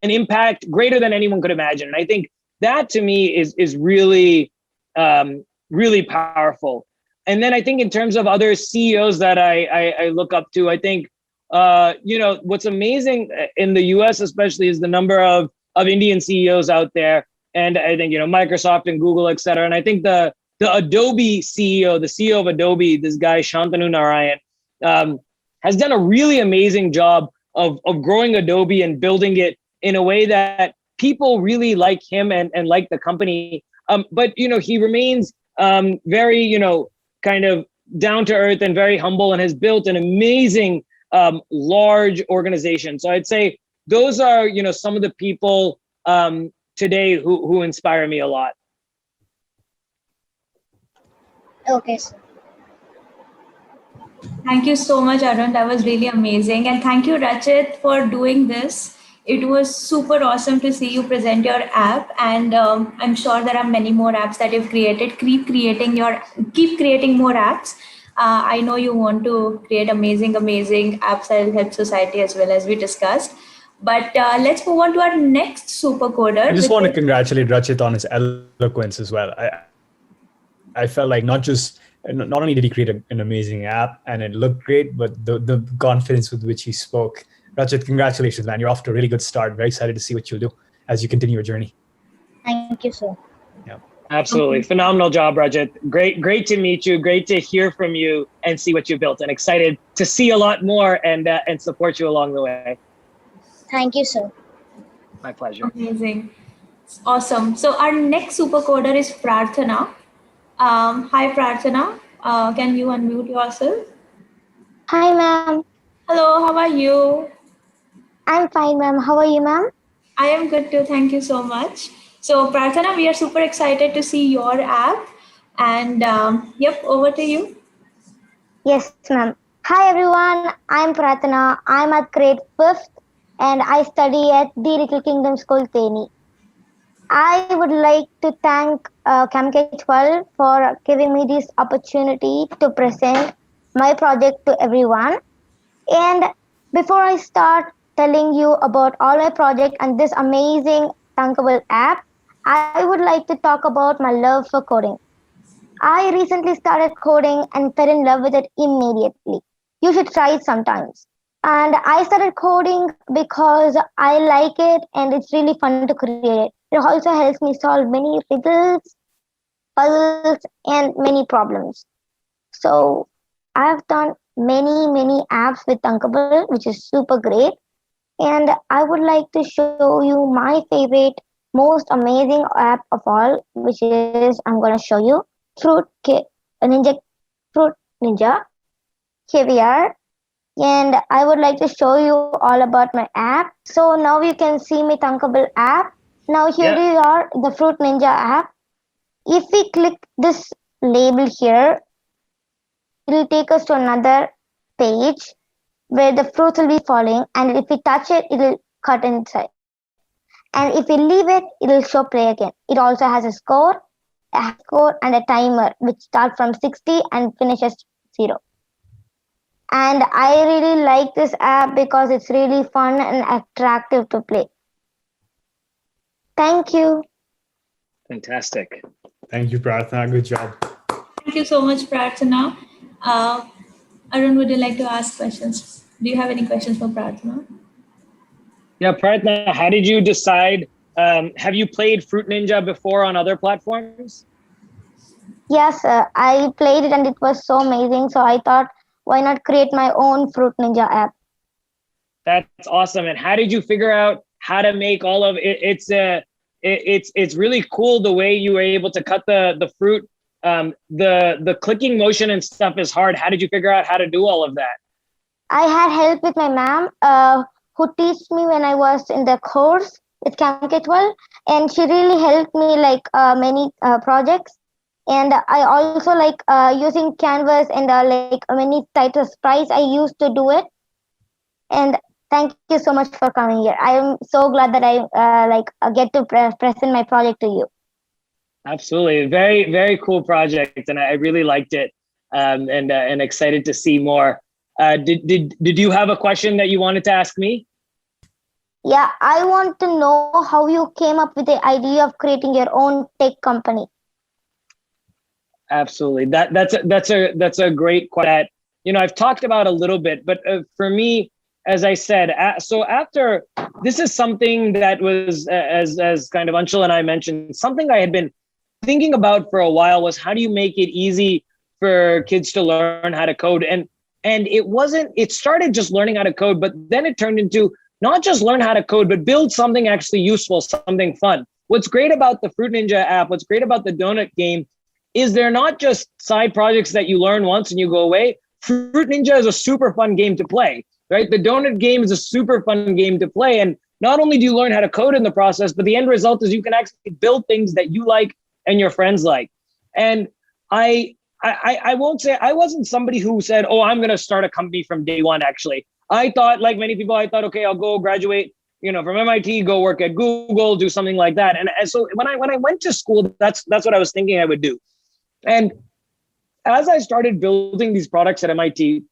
an impact greater than anyone could imagine. And I think that to me is really, really powerful. And then I think in terms of other CEOs that I look up to, I think, what's amazing in the US especially is the number of Indian CEOs out there. And I think, Microsoft and Google, et cetera. And I think the Adobe CEO, the CEO of Adobe, this guy, Shantanu Narayan, has done a really amazing job of growing Adobe and building it in a way that people really like him and like the company. But, he remains very, kind of down to earth and very humble, and has built an amazing large organization. So I'd say those are, some of the people today who inspire me a lot. Okay, sir. Thank you so much, Arun. That was really amazing. And thank you, Rachit, for doing this. It was super awesome to see you present your app. And I'm sure there are many more apps that you've created. Keep creating more apps. I know you want to create amazing apps that will help society as well, as we discussed. But let's move on to our next super coder. I just want to congratulate Rachit on his eloquence as well. I felt like not only did he create an amazing app and it looked great, but the confidence with which he spoke. Rachit, congratulations, man. You're off to a really good start. Very excited to see what you'll do as you continue your journey. Thank you, sir. Yeah. Absolutely. Phenomenal job, Rajat. Great to meet you. Great to hear from you and see what you built, and excited to see a lot more and support you along the way. Thank you, sir. My pleasure. Amazing. Awesome. So our next super coder is Prarthana. Hi, Prarthana. Can you unmute yourself? Hi, ma'am. Hello, how are you? I'm fine, ma'am. How are you, ma'am? I am good too. Thank you so much. So, Prarthana, we are super excited to see your app. And yep, over to you. Yes, ma'am. Hi, everyone. I'm Pratana. I'm at grade 5th and I study at the Little Kingdom School, Teni. I would like to thank CamK12 for giving me this opportunity to present my project to everyone. And before I start telling you about all my project and this amazing Thunkable app, I would like to talk about my love for coding. I recently started coding and fell in love with it immediately. You should try it sometimes. And I started coding because I like it and it's really fun to create it. It also helps me solve many riddles, puzzles, and many problems. So I've done many apps with Thunkable, which is super great. And I would like to show you my favorite, most amazing app of all, which is I'm gonna show you Fruit K- Ninja Fruit Ninja KVR. And I would like to show you all about my app. So now you can see my Thunkable app. Now here Yeah. we are, the Fruit Ninja app. If we click this label here, it will take us to another page where the fruits will be falling, and if we touch it, it will cut inside. And if we leave it, it will show play again. It also has a score and a timer which starts from 60 and finishes 0. And I really like this app because it's really fun and attractive to play. Thank you. Fantastic. Thank you, Pratna. Good job. Thank you so much, Prarthana. Arun, would you like to ask questions? Do you have any questions for Prarthana? Yeah, Pratna, how did you decide? Have you played Fruit Ninja before on other platforms? Yes, I played it and it was so amazing. So I thought, why not create my own Fruit Ninja app? That's awesome. And how did you figure out how to make all of it? It's really cool the way you were able to cut the fruit. The clicking motion and stuff is hard. How did you figure out how to do all of that? I had help with my ma'am who taught me when I was in the course with CamK12, and she really helped me like many projects. And I also like using Canvas and like many types of sprites I used to do it. And thank you so much for coming here. I am so glad that I get to present my project to you. Absolutely, very cool project, and I really liked it, and excited to see more. Did you have a question that you wanted to ask me? Yeah, I want to know how you came up with the idea of creating your own tech company. Absolutely, that's a great question. I've talked about a little bit, but for me, as I said, so after this is something that was as kind of Anshul and I mentioned, something I had been thinking about for a while was how do you make it easy for kids to learn how to code, and it started just learning how to code, but then it turned into not just learn how to code, but build something actually useful, something fun. What's great about the Fruit Ninja app, what's great about the donut game is they're not just side projects that you learn once and you go away. Fruit Ninja is a super fun game to play, right? The donut game is a super fun game to play. And not only do you learn how to code in the process, but the end result is you can actually build things that you like and your friends like. And I won't say, I wasn't somebody who said, oh, I'm going to start a company from day one, actually. I thought, like many people, okay, I'll go graduate, from MIT, go work at Google, do something like that. And so when I went to school, that's what I was thinking I would do. And as I started building these products at MIT,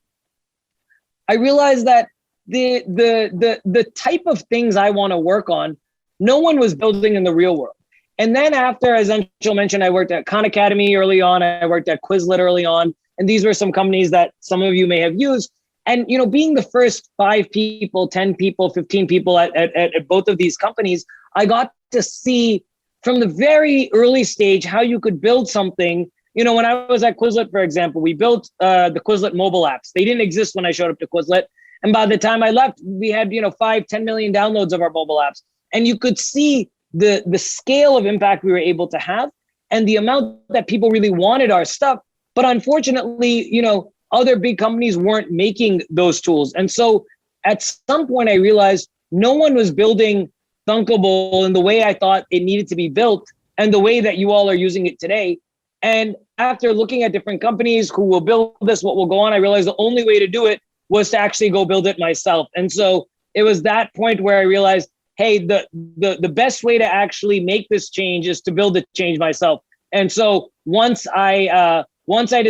I realized that the type of things I want to work on, no one was building in the real world. And then after, as Anshul mentioned, I worked at Khan Academy early on. I worked at Quizlet early on. And these were some companies that some of you may have used. And, being the first 5 people, 10 people, 15 people at both of these companies, I got to see from the very early stage how you could build something. When I was at Quizlet, for example, we built the Quizlet mobile apps. They didn't exist when I showed up to Quizlet. And by the time I left, we had, 5-10 million downloads of our mobile apps. And you could see the scale of impact we were able to have and the amount that people really wanted our stuff. But unfortunately, other big companies weren't making those tools. And so at some point I realized no one was building Thunkable in the way I thought it needed to be built and the way that you all are using it today. And after looking at different companies who will build this, what will go on, I realized the only way to do it was to actually go build it myself. And so it was that point where I realized, hey, the best way to actually make this change is to build the change myself. And so once I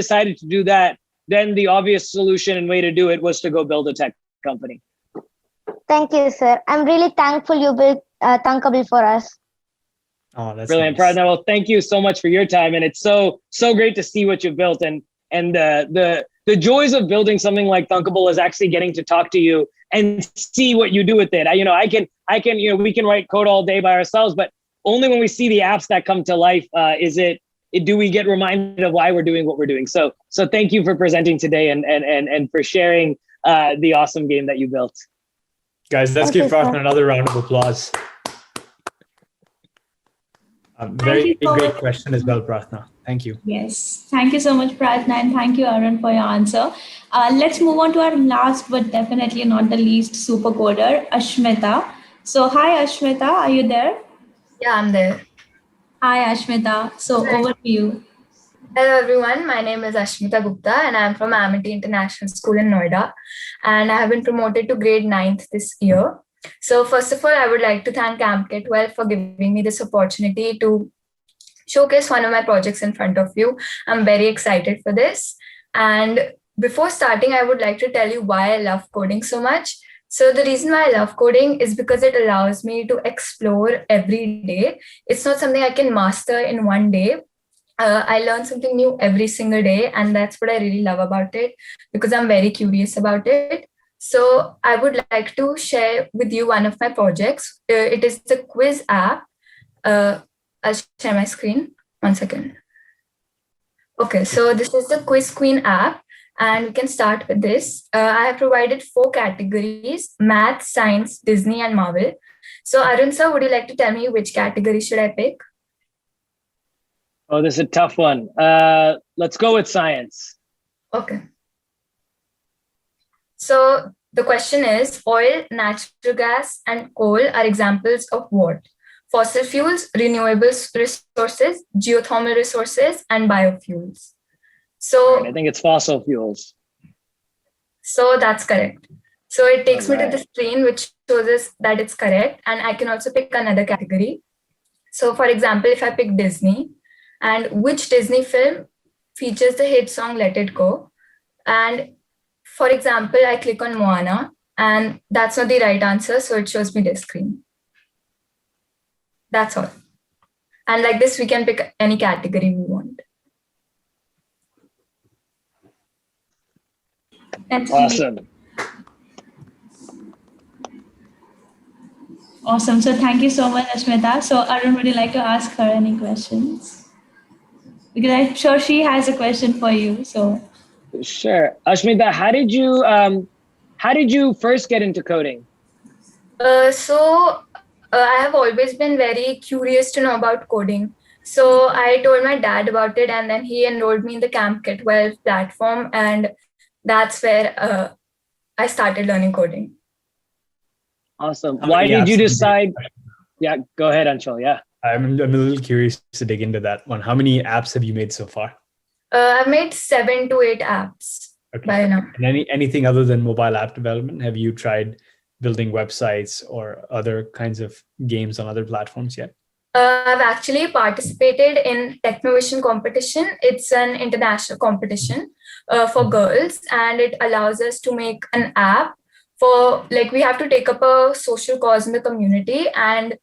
decided to do that, then the obvious solution and way to do it was to go build a tech company. Thank you, sir. I'm really thankful you built Thunkable for us. Oh, that's brilliant, nice. Pradna. Well, thank you so much for your time, and it's so great to see what you've built, and the joys of building something like Thunkable is actually getting to talk to you and see what you do with it. I can we can write code all day by ourselves, but only when we see the apps that come to life do we get reminded of why we're doing what we're doing. So thank you for presenting today and for sharing the awesome game that you built. Guys, let's give Pradna another round of applause. Very great question as well, Pradna. Thank you. Yes, thank you so much, Pradna, and thank you, Arun, for your answer. Let's move on to our last, but definitely not the least, super coder, Ashmita. So, hi, Ashmita, are you there? Yeah, I'm there. Hi, Ashmita. So, over to you. Hello, everyone. My name is Ashmita Gupta, and I'm from Amity International School in Noida. And I have been promoted to grade 9th this year. So, first of all, I would like to thank CampK12 for giving me this opportunity to showcase one of my projects in front of you. I'm very excited for this. And before starting, I would like to tell you why I love coding so much. So the reason why I love coding is because it allows me to explore every day. It's not something I can master in one day. I learn something new every single day, and that's what I really love about it, because I'm very curious about it. So I would like to share with you one of my projects. It is the quiz app. I'll share my screen. 1 second. Okay, so this is the Quiz Queen app, and we can start with this. I have provided 4 categories: math, science, Disney, and Marvel. So Arun sir, would you like to tell me which category should I pick? Oh, this is a tough one. Let's go with science. Okay. So the question is, oil, natural gas, and coal are examples of what? Fossil fuels, renewable resources, geothermal resources, and biofuels. So I think it's fossil fuels. So that's correct. So it takes me to the screen, which shows us that it's correct. And I can also pick another category. So for example, if I pick Disney, and which Disney film features the hit song Let It Go? And for example, I click on Moana, and that's not the right answer. So it shows me this screen. That's all. And like this, we can pick any category we want. That's awesome. Awesome. So thank you so much, Ashmita. So Arun, would you like to ask her any questions? Because I'm sure she has a question for you. So sure, Ashmita, how did you first get into coding? I have always been very curious to know about coding. So I told my dad about it, and then he enrolled me in the CampK12 platform, and that's where I started learning coding. Awesome. Why did you decide? Yeah, go ahead, Anshul. Yeah. I'm a little curious to dig into that one. How many apps have you made so far? I've made 7 to 8 apps by now. And anything other than mobile app development? Have you tried building websites or other kinds of games on other platforms yet? I've actually participated in Technovision competition. It's an international competition for girls, and it allows us to make an app for, like, we have to take up a social cause in the community and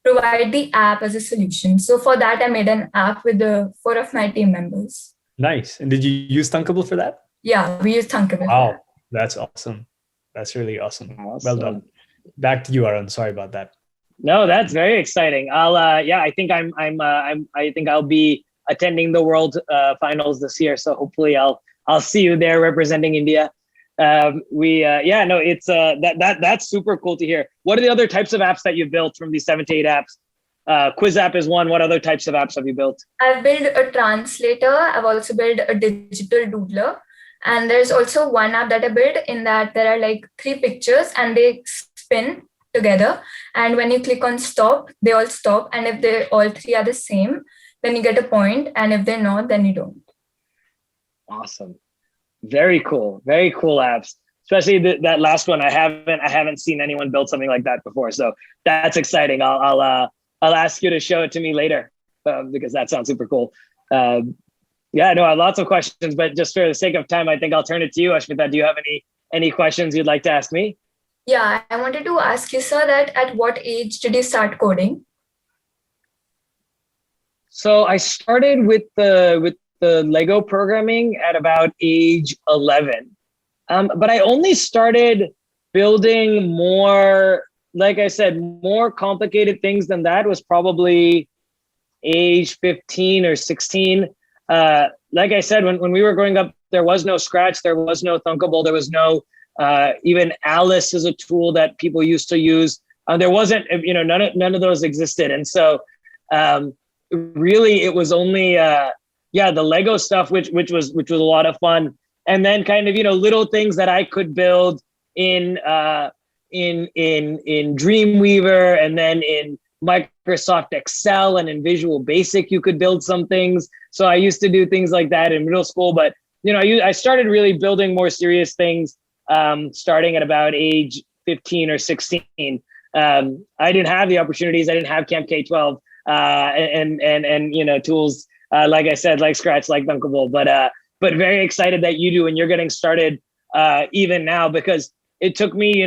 provide the app as a solution. So for that, I made an app with 4 of my team members. Nice. And did you use Thunkable for that? Yeah, we use Thunkable. Wow, that's awesome. That's really awesome. Well done. Back to you, Arun. Sorry about that. No, that's very exciting. I think I think I'll be attending the World Finals this year. So hopefully I'll see you there representing India. It's that's super cool to hear. What are the other types of apps that you've built from these 7 to 8 apps? Quiz app is one. What other types of apps have you built? I've built a translator. I've also built a digital doodler. And there's also one app that I built in that there are like 3 pictures and they spin together. And when you click on stop, they all stop. And if they all 3 are the same, then you get a point. And if they're not, then you don't. Awesome. Very cool. Very cool apps. especially that last one. I haven't seen anyone build something like that before. So that's exciting. I'll ask you to show it to me later because that sounds super cool. Yeah, no, I have lots of questions, but just for the sake of time, I think I'll turn it to you, Ashmita. Do you have any questions you'd like to ask me? Yeah, I wanted to ask you, sir, that at what age did you start coding? So I started with the Lego programming at about age 11. But I only started building more, like I said, more complicated things than that was probably age 15 or 16. Like I said, when we were growing up, there was no Scratch, there was no Thunkable, there was no even Alice is a tool that people used to use. There wasn't, none of those existed, and so really it was only the Lego stuff, which was a lot of fun, and then kind of little things that I could build in Dreamweaver, and then in Microsoft Excel and in Visual Basic, you could build some things. So I used to do things like that in middle school, but I started really building more serious things starting at about age 15 or 16. I didn't have the opportunities. I didn't have Camp K-12 and tools like I said, like Scratch, like Thunkable, but very excited that you do and you're getting started even now, because it took me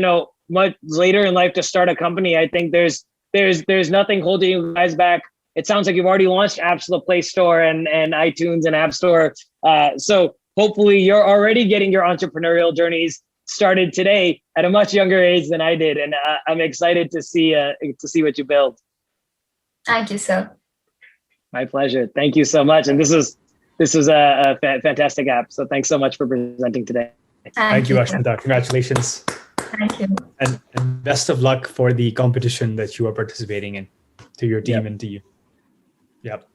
much later in life to start a company. I think there's nothing holding you guys back. It sounds like you've already launched apps to the Play Store and iTunes and App Store. So hopefully you're already getting your entrepreneurial journeys started today at a much younger age than I did. And I'm excited to see what you build. Thank you, sir. My pleasure. Thank you so much. And this is a fantastic app. So thanks so much for presenting today. Thank you, Ashmita. Congratulations. Thank you. And best of luck for the competition that you are participating in, to your team and to you. Yep.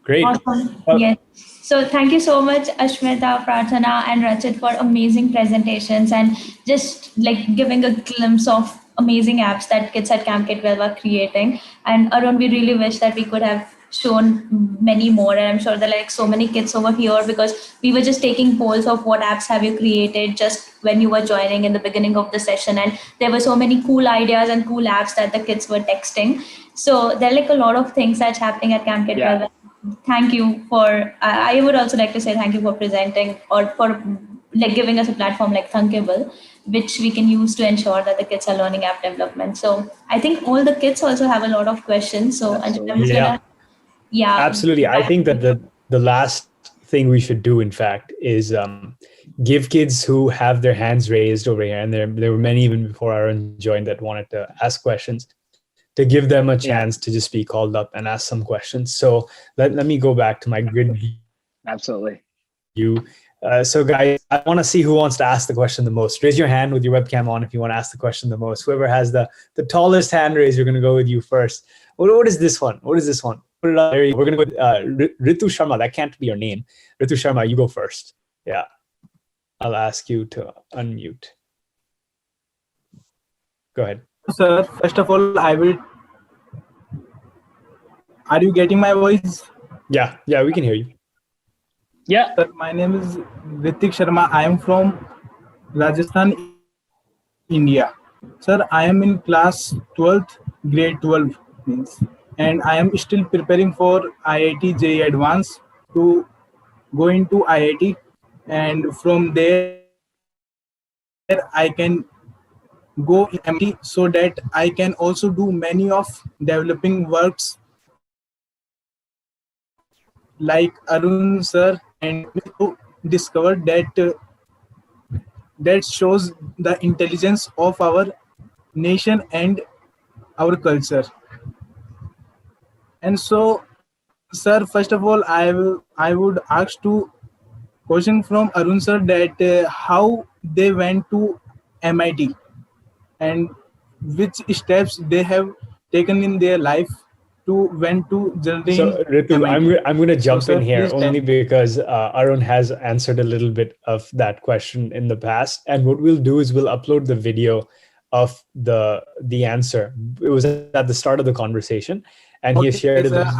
Great. Awesome. Yes. So thank you so much, Ashmita, Prarthana, and Rachit, for amazing presentations and just like giving a glimpse of amazing apps that kids at Camp K-12 are creating. And Arun, we really wish that we could have shown many more, and I'm sure there are like so many kids over here, because we were just taking polls of what apps have you created just when you were joining in the beginning of the session, and there were so many cool ideas and cool apps that the kids were texting. So there are like a lot of things that's happening at Camp K-12. Yeah. Thank you for I would also like to say thank you for presenting, or for like giving us a platform like Thunkable, which we can use to ensure that the kids are learning app development. So I think all the kids also have a lot of questions. So absolutely. I think that the last thing we should do, in fact, is give kids who have their hands raised over here, and there were many even before Arun joined that wanted to ask questions, to give them a chance to just be called up and ask some questions. So let me go back to my grid view. Absolutely. So guys, I want to see who wants to ask the question the most. Raise your hand with your webcam on if you want to ask the question the most. Whoever has the tallest hand raise, you're going to go with you first. What is this one? What is this one? Put it up there. We're going to go with Ritu Sharma. That can't be your name. Ritu Sharma, you go first. Yeah. I'll ask you to unmute. Go ahead. Sir, first of all, are you getting my voice? Yeah, we can hear you. Yeah. Sir, my name is Ritik Sharma. I am from Rajasthan, India. Sir, I am in class 12th, grade 12, and I am still preparing for IIT JEE Advanced to go into IIT, and from there I can go in MIT, so that I can also do many of developing works like Arun sir, and discovered that shows the intelligence of our nation and our culture. And so, sir, first of all, I would ask two question from Arun sir, that how they went to MIT and which steps they have taken in their life to went to journey. So Ritu, I'm going to jump in here only because Arun has answered a little bit of that question in the past, and what we'll do is we'll upload the video of the answer. It was at the start of the conversation, and he has shared a little bit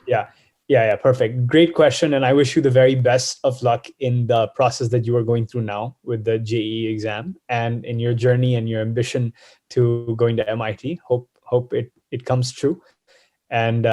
about. Yeah, perfect. Great question. And I wish you the very best of luck in the process that you are going through now with the JEE exam and in your journey and your ambition to going to MIT. Hope it comes true. And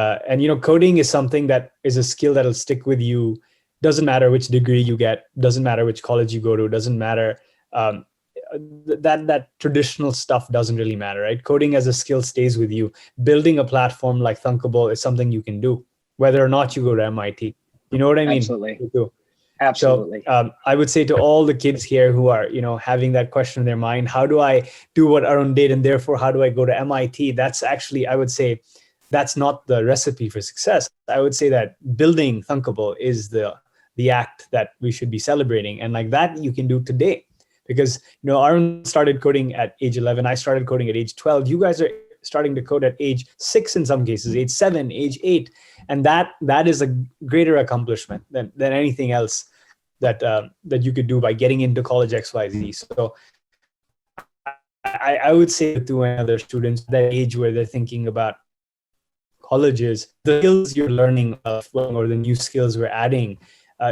coding is something that is a skill that'll stick with you. Doesn't matter which degree you get, doesn't matter which college you go to, doesn't matter. That traditional stuff doesn't really matter, right? Coding as a skill stays with you. Building a platform like Thunkable is something you can do, whether or not you go to MIT. You know what I mean? Absolutely. Absolutely. So I would say to all the kids here who are, having that question in their mind, how do I do what Arun did, and therefore how do I go to MIT? That's actually, I would say, that's not the recipe for success. I would say that building Thunkable is the act that we should be celebrating, and like that you can do today. Because Arun started coding at age 11. I started coding at age 12. You guys are starting to code at age 6 in some cases, age 7, age 8, and that is a greater accomplishment than anything else that you could do by getting into college XYZ. So I would say to other students that age where they're thinking about colleges, the skills you're learning or the new skills we're adding,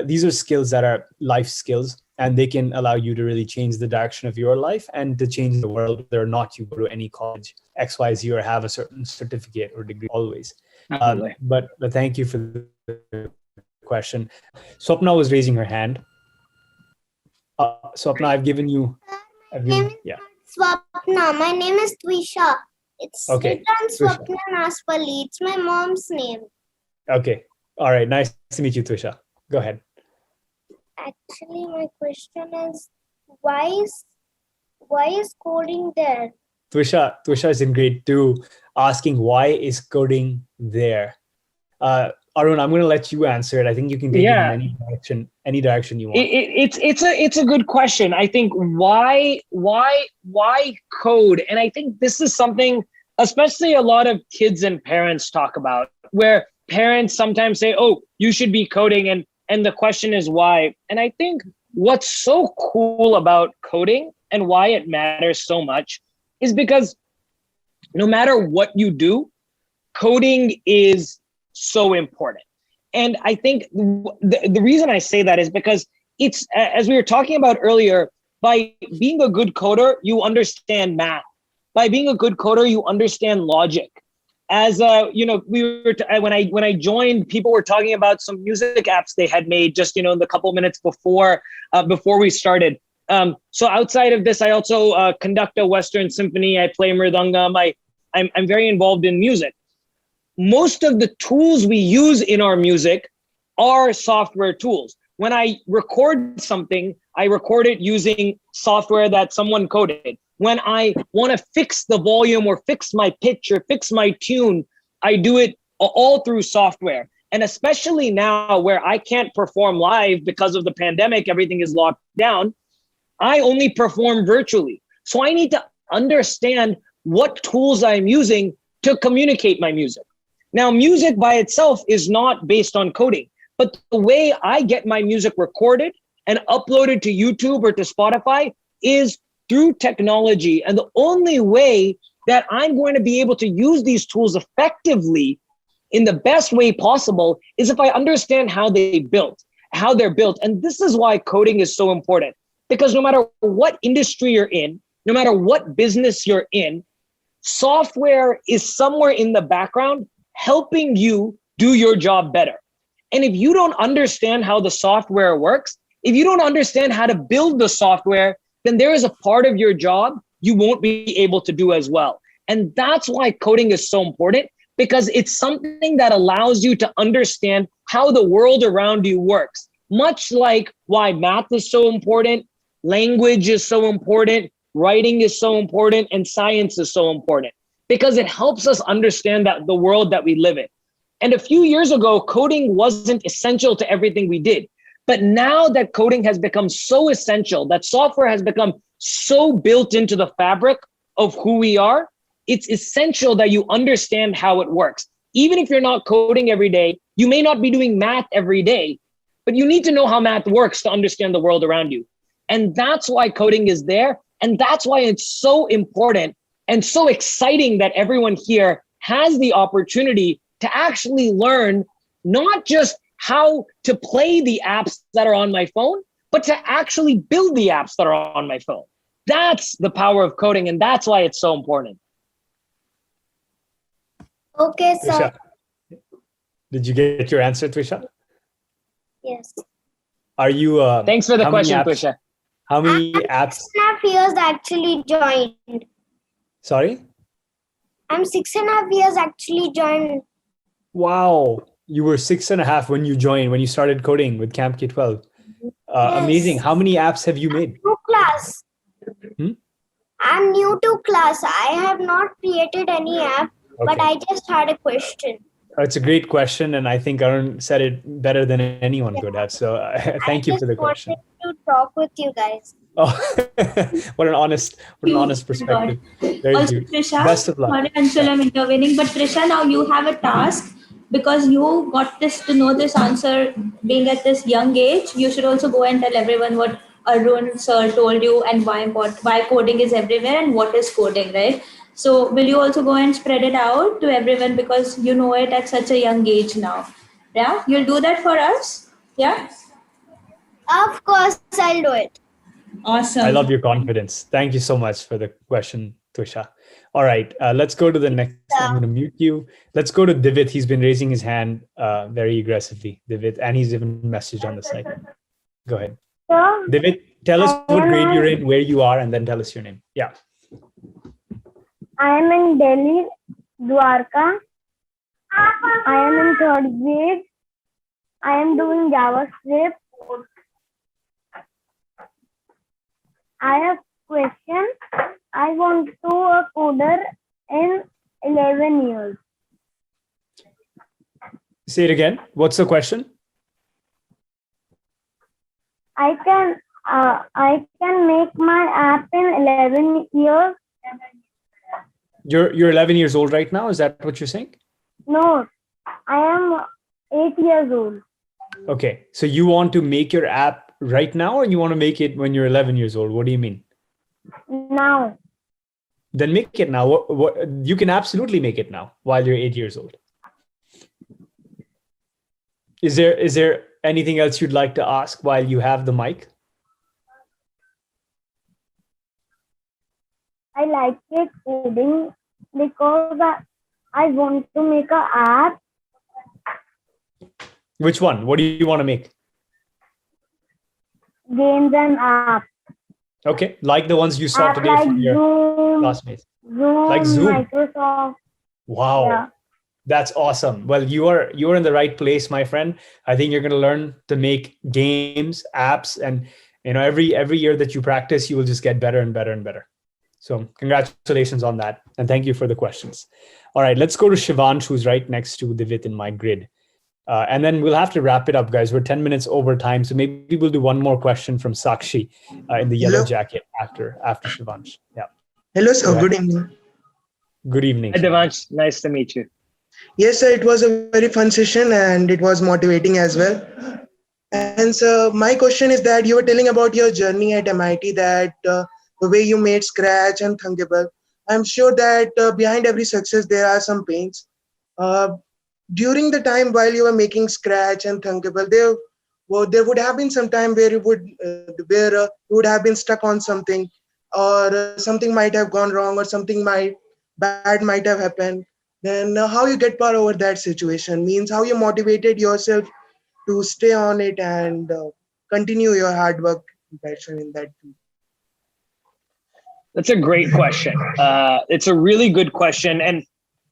these are skills that are life skills, and they can allow you to really change the direction of your life and to change the world, whether or not you go to any college XYZ or have a certain certificate or degree always. But thank you for the question. Swapna was raising her hand. Swapna, I've given you. Yeah. Swapna. My name is Twisha. It's okay. written Swapna Naspali. It's my mom's name. Okay. All right. Nice to meet you, Twisha. Go ahead. Actually, my question is, why is coding there? Twisha is in grade 2, asking why is coding there. Arun, I'm going to let you answer it. I think you can take it in any direction you want. It's a good question. I think why code? And I think this is something, especially a lot of kids and parents talk about, where parents sometimes say, "Oh, you should be coding," and the question is why. And I think what's so cool about coding and why it matters so much is because no matter what you do, coding is so important. And I think the reason I say that is because it's, as we were talking about earlier, by being a good coder, you understand math. By being a good coder, you understand logic. As when I joined, people were talking about some music apps they had made just in the couple minutes before we started. So outside of this, I also conduct a Western symphony. I play mridangam. I'm very involved in music. Most of the tools we use in our music are software tools. When I record something, I record it using software that someone coded. When I want to fix the volume or fix my pitch or fix my tune, I do it all through software. And especially now where I can't perform live because of the pandemic, everything is locked down, I only perform virtually. So I need to understand what tools I'm using to communicate my music. Now, music by itself is not based on coding, but the way I get my music recorded and uploaded to YouTube or to Spotify is through technology. And the only way that I'm going to be able to use these tools effectively in the best way possible is if I understand how they're built. And this is why coding is so important, because no matter what industry you're in, no matter what business you're in, software is somewhere in the background helping you do your job better. And if you don't understand how the software works, if you don't understand how to build the software, then there is a part of your job you won't be able to do as well. And that's why coding is so important, because it's something that allows you to understand how the world around you works. Much like why math is so important, language is so important, writing is so important, and science is so important, because it helps us understand that the world that we live in. And a few years ago, coding wasn't essential to everything we did. But now that coding has become so essential, that software has become so built into the fabric of who we are, it's essential that you understand how it works. Even if you're not coding every day, you may not be doing math every day, but you need to know how math works to understand the world around you. And that's why coding is there. And that's why it's so important and so exciting that everyone here has the opportunity to actually learn not just how to play the apps that are on my phone, but to actually build the apps that are on my phone. That's the power of coding, and that's why it's so important. Okay, sir. Twisha, did you get your answer, Twisha? Yes. Are you? Thanks for the question, Twisha. How many apps? 6.5 years actually joined. Sorry? I'm 6.5 years actually joined. Wow. You were 6.5 when you joined, when you started coding with Camp K12. Yes. Amazing. How many apps have you made? New class. Hmm? I'm new to class. I have not created any app, but I just had a question. It's a great question, and I think Arun said it better than anyone could have. So thank you for the question. I just wanted to talk with you guys. Oh, what an honest perspective. Very Also, cute. Trisha, Best of luck. sorry, Anshul, I'm intervening, but Trisha, now you have a task because you got this to know this answer being at this young age. You should also go and tell everyone what Arun sir told you and why coding is everywhere and what is coding, right? So will you also go and spread it out to everyone because you know it at such a young age now? Yeah, you'll do that for us? Yeah? Of course, I'll do it. Awesome. I love your confidence. Thank you so much for the question, Twisha. All right, let's go to the next. I'm going to mute you. Let's go to Divit. He's been raising his hand very aggressively, Divit, and he's even messaged on the site. Go ahead. So, Divit, tell us what grade you're in, where you are, and then tell us your name. Yeah. I am in Delhi, Dwarka. I am in 3rd grade. I am doing JavaScript. I have question. I want to a coder in 11 years. Say it again. What's the question? I can make my app in 11 years. You're 11 years old right now. Is that what you're saying? No, I am 8 years old. Okay. So you want to make your app right now, or you want to make it when you're 11 years old? What do you mean? Now. Then make it now. What you can absolutely make it now while you're 8 years old. Is there anything else you'd like to ask while you have the mic? I like it coding because I want to make an app. Which one? What do you want to make? Games and apps. Okay, like the ones you saw today like from your Zoom, classmates. Zoom, Like Zoom. Microsoft. Wow. Yeah. That's awesome. Well, you're in the right place, my friend. I think you're going to learn to make games, apps, and every year that you practice, you will just get better and better and better. So congratulations on that. And thank you for the questions. All right, let's go to Shivansh, who's right next to Divit in my grid. And then we'll have to wrap it up, guys. We're 10 minutes over time. So maybe we'll do one more question from Sakshi in the yellow jacket after Shivansh. Yeah. Hello, sir. Good evening. Good evening. Hi, Devansh. Nice to meet you. Yes, sir. It was a very fun session and it was motivating as well. And so my question is that you were telling about your journey at MIT, that the way you made Scratch and Thunkable. I'm sure that behind every success, there are some pains. During the time while you were making Scratch and Thunkable, there would have been some time where you would have been stuck on something, or something might have gone wrong, or something bad might have happened. Then how you get power over that situation means how you motivated yourself to stay on it and continue your hard work passion in that field. That's a great question. It's a really good question,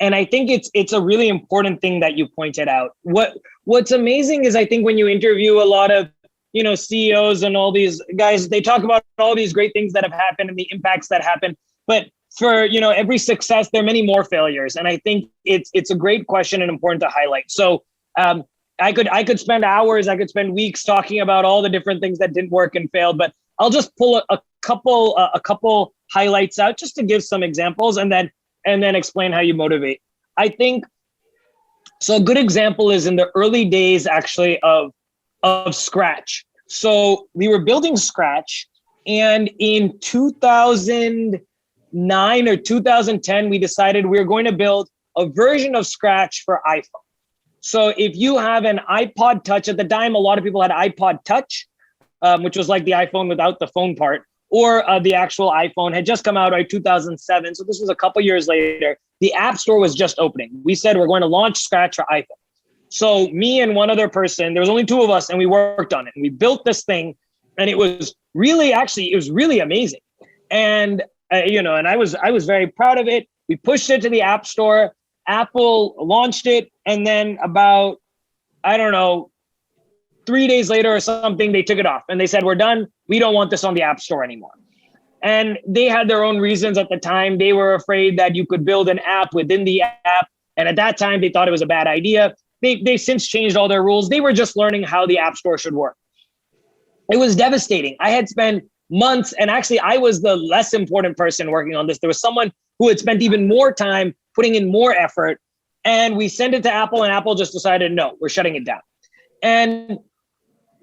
and I think it's a really important thing that you pointed out. What's amazing is I think when you interview a lot of CEOs and all these guys, they talk about all these great things that have happened and the impacts that happen. But for every success, there are many more failures, and I think it's a great question and important to highlight. So I could spend hours, I could spend weeks talking about all the different things that didn't work and failed, but I'll just pull a couple highlights out just to give some examples, and then explain how you motivate. I think so. A good example is in the early days, actually, of Scratch. So we were building Scratch, and in 2009 or 2010, we decided we were going to build a version of Scratch for iPhone. So if you have an iPod Touch, at the time, a lot of people had iPod Touch, which was like the iPhone without the phone part, or the actual iPhone had just come out, right, 2007. So this was a couple years later. The App Store was just opening. We said we're going to launch Scratch for iPhone. So me and one other person, there was only two of us, and we worked on it. And we built this thing, and it was really, it was really amazing. And and I was very proud of it. We pushed it to the App Store. Apple launched it, and then about, I don't know, 3 days later or something, they took it off and they said, we're done. We don't want this on the App Store anymore. And they had their own reasons at the time. They were afraid that you could build an app within the app. And at that time, they thought it was a bad idea. They've since changed all their rules. They were just learning how the App Store should work. It was devastating. I had spent months, and actually I was the less important person working on this. There was someone who had spent even more time putting in more effort, and we sent it to Apple, and Apple just decided, no, we're shutting it down. And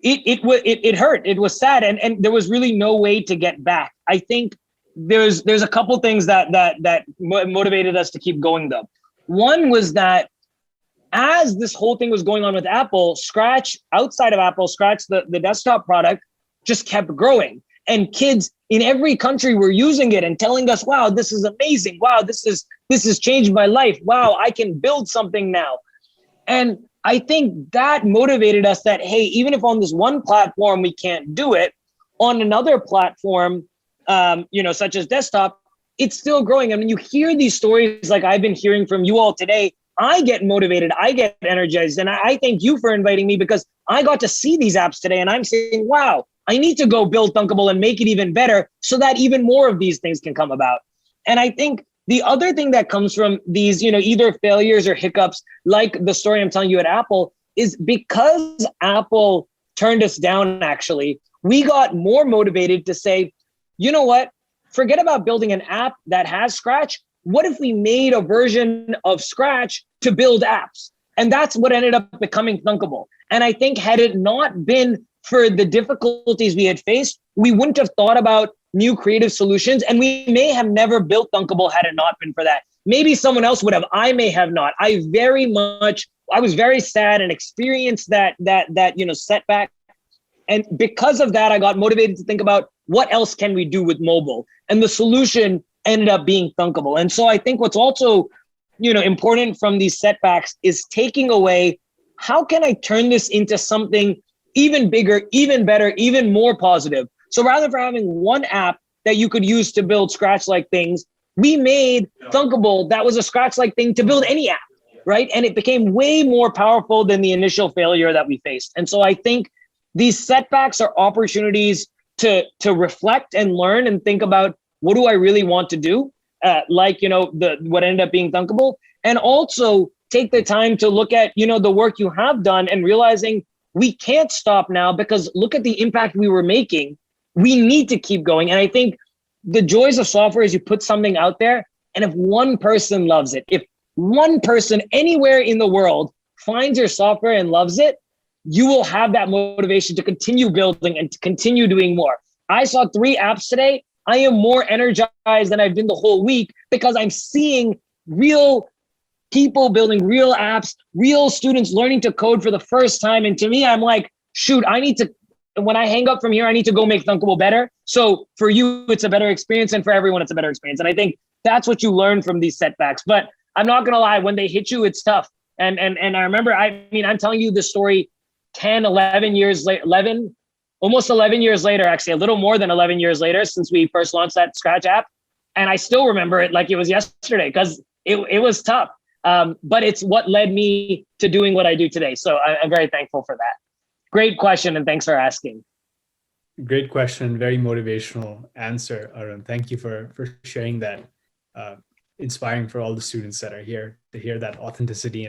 it hurt. It was sad, and there was really no way to get back. I think there's a couple things that motivated us to keep going though. One was that as this whole thing was going on with Apple, Scratch, outside of Apple, Scratch, the desktop product, just kept growing. And kids in every country were using it and telling us, wow, this is amazing. Wow, this has changed my life. Wow, I can build something now. And I think that motivated us that, hey, even if on this one platform we can't do it, on another platform, such as desktop, it's still growing. I mean, you hear these stories like I've been hearing from you all today. I get motivated, I get energized. And I thank you for inviting me, because I got to see these apps today and I'm saying, wow, I need to go build Thunkable and make it even better so that even more of these things can come about. And I think the other thing that comes from these, either failures or hiccups, like the story I'm telling you at Apple, is because Apple turned us down, actually, we got more motivated to say, you know what, forget about building an app that has Scratch. What if we made a version of Scratch to build apps? And that's what ended up becoming Thunkable. And I think had it not been for the difficulties we had faced, we wouldn't have thought about new creative solutions. And we may have never built Thunkable had it not been for that. Maybe someone else would have. I may have not. I was very sad and experienced that setback. And because of that, I got motivated to think about what else can we do with mobile? And the solution ended up being Thunkable. And so I think what's also, important from these setbacks is taking away, how can I turn this into something even bigger, even better, even more positive? So rather than having one app that you could use to build Scratch-like things, we made Thunkable that was a Scratch-like thing to build any app, right? And it became way more powerful than the initial failure that we faced. And so I think these setbacks are opportunities to reflect and learn and think about, what do I really want to do? What ended up being Thunkable, and also take the time to look at, the work you have done and realizing we can't stop now, because look at the impact we were making. We need to keep going. And I think the joys of software is you put something out there, and if one person loves it, if one person anywhere in the world finds your software and loves it, you will have that motivation to continue building and to continue doing more. I saw 3 apps today. I am more energized than I've been the whole week, because I'm seeing real people building real apps, real students learning to code for the first time. And to me, I'm like, shoot, when I hang up from here, I need to go make Thunkable better. So for you, it's a better experience, and for everyone, it's a better experience. And I think that's what you learn from these setbacks. But I'm not going to lie, when they hit you, it's tough. And I remember, I'm telling you this story 11 years later, almost 11 years later, actually, a little more than 11 years later, since we first launched that Scratch app. And I still remember it like it was yesterday, because it was tough. But it's what led me to doing what I do today. So I'm very thankful for that. Great question, and thanks for asking. Great question. Very motivational answer, Arun. Thank you for sharing that. Inspiring for all the students that are here to hear that authenticity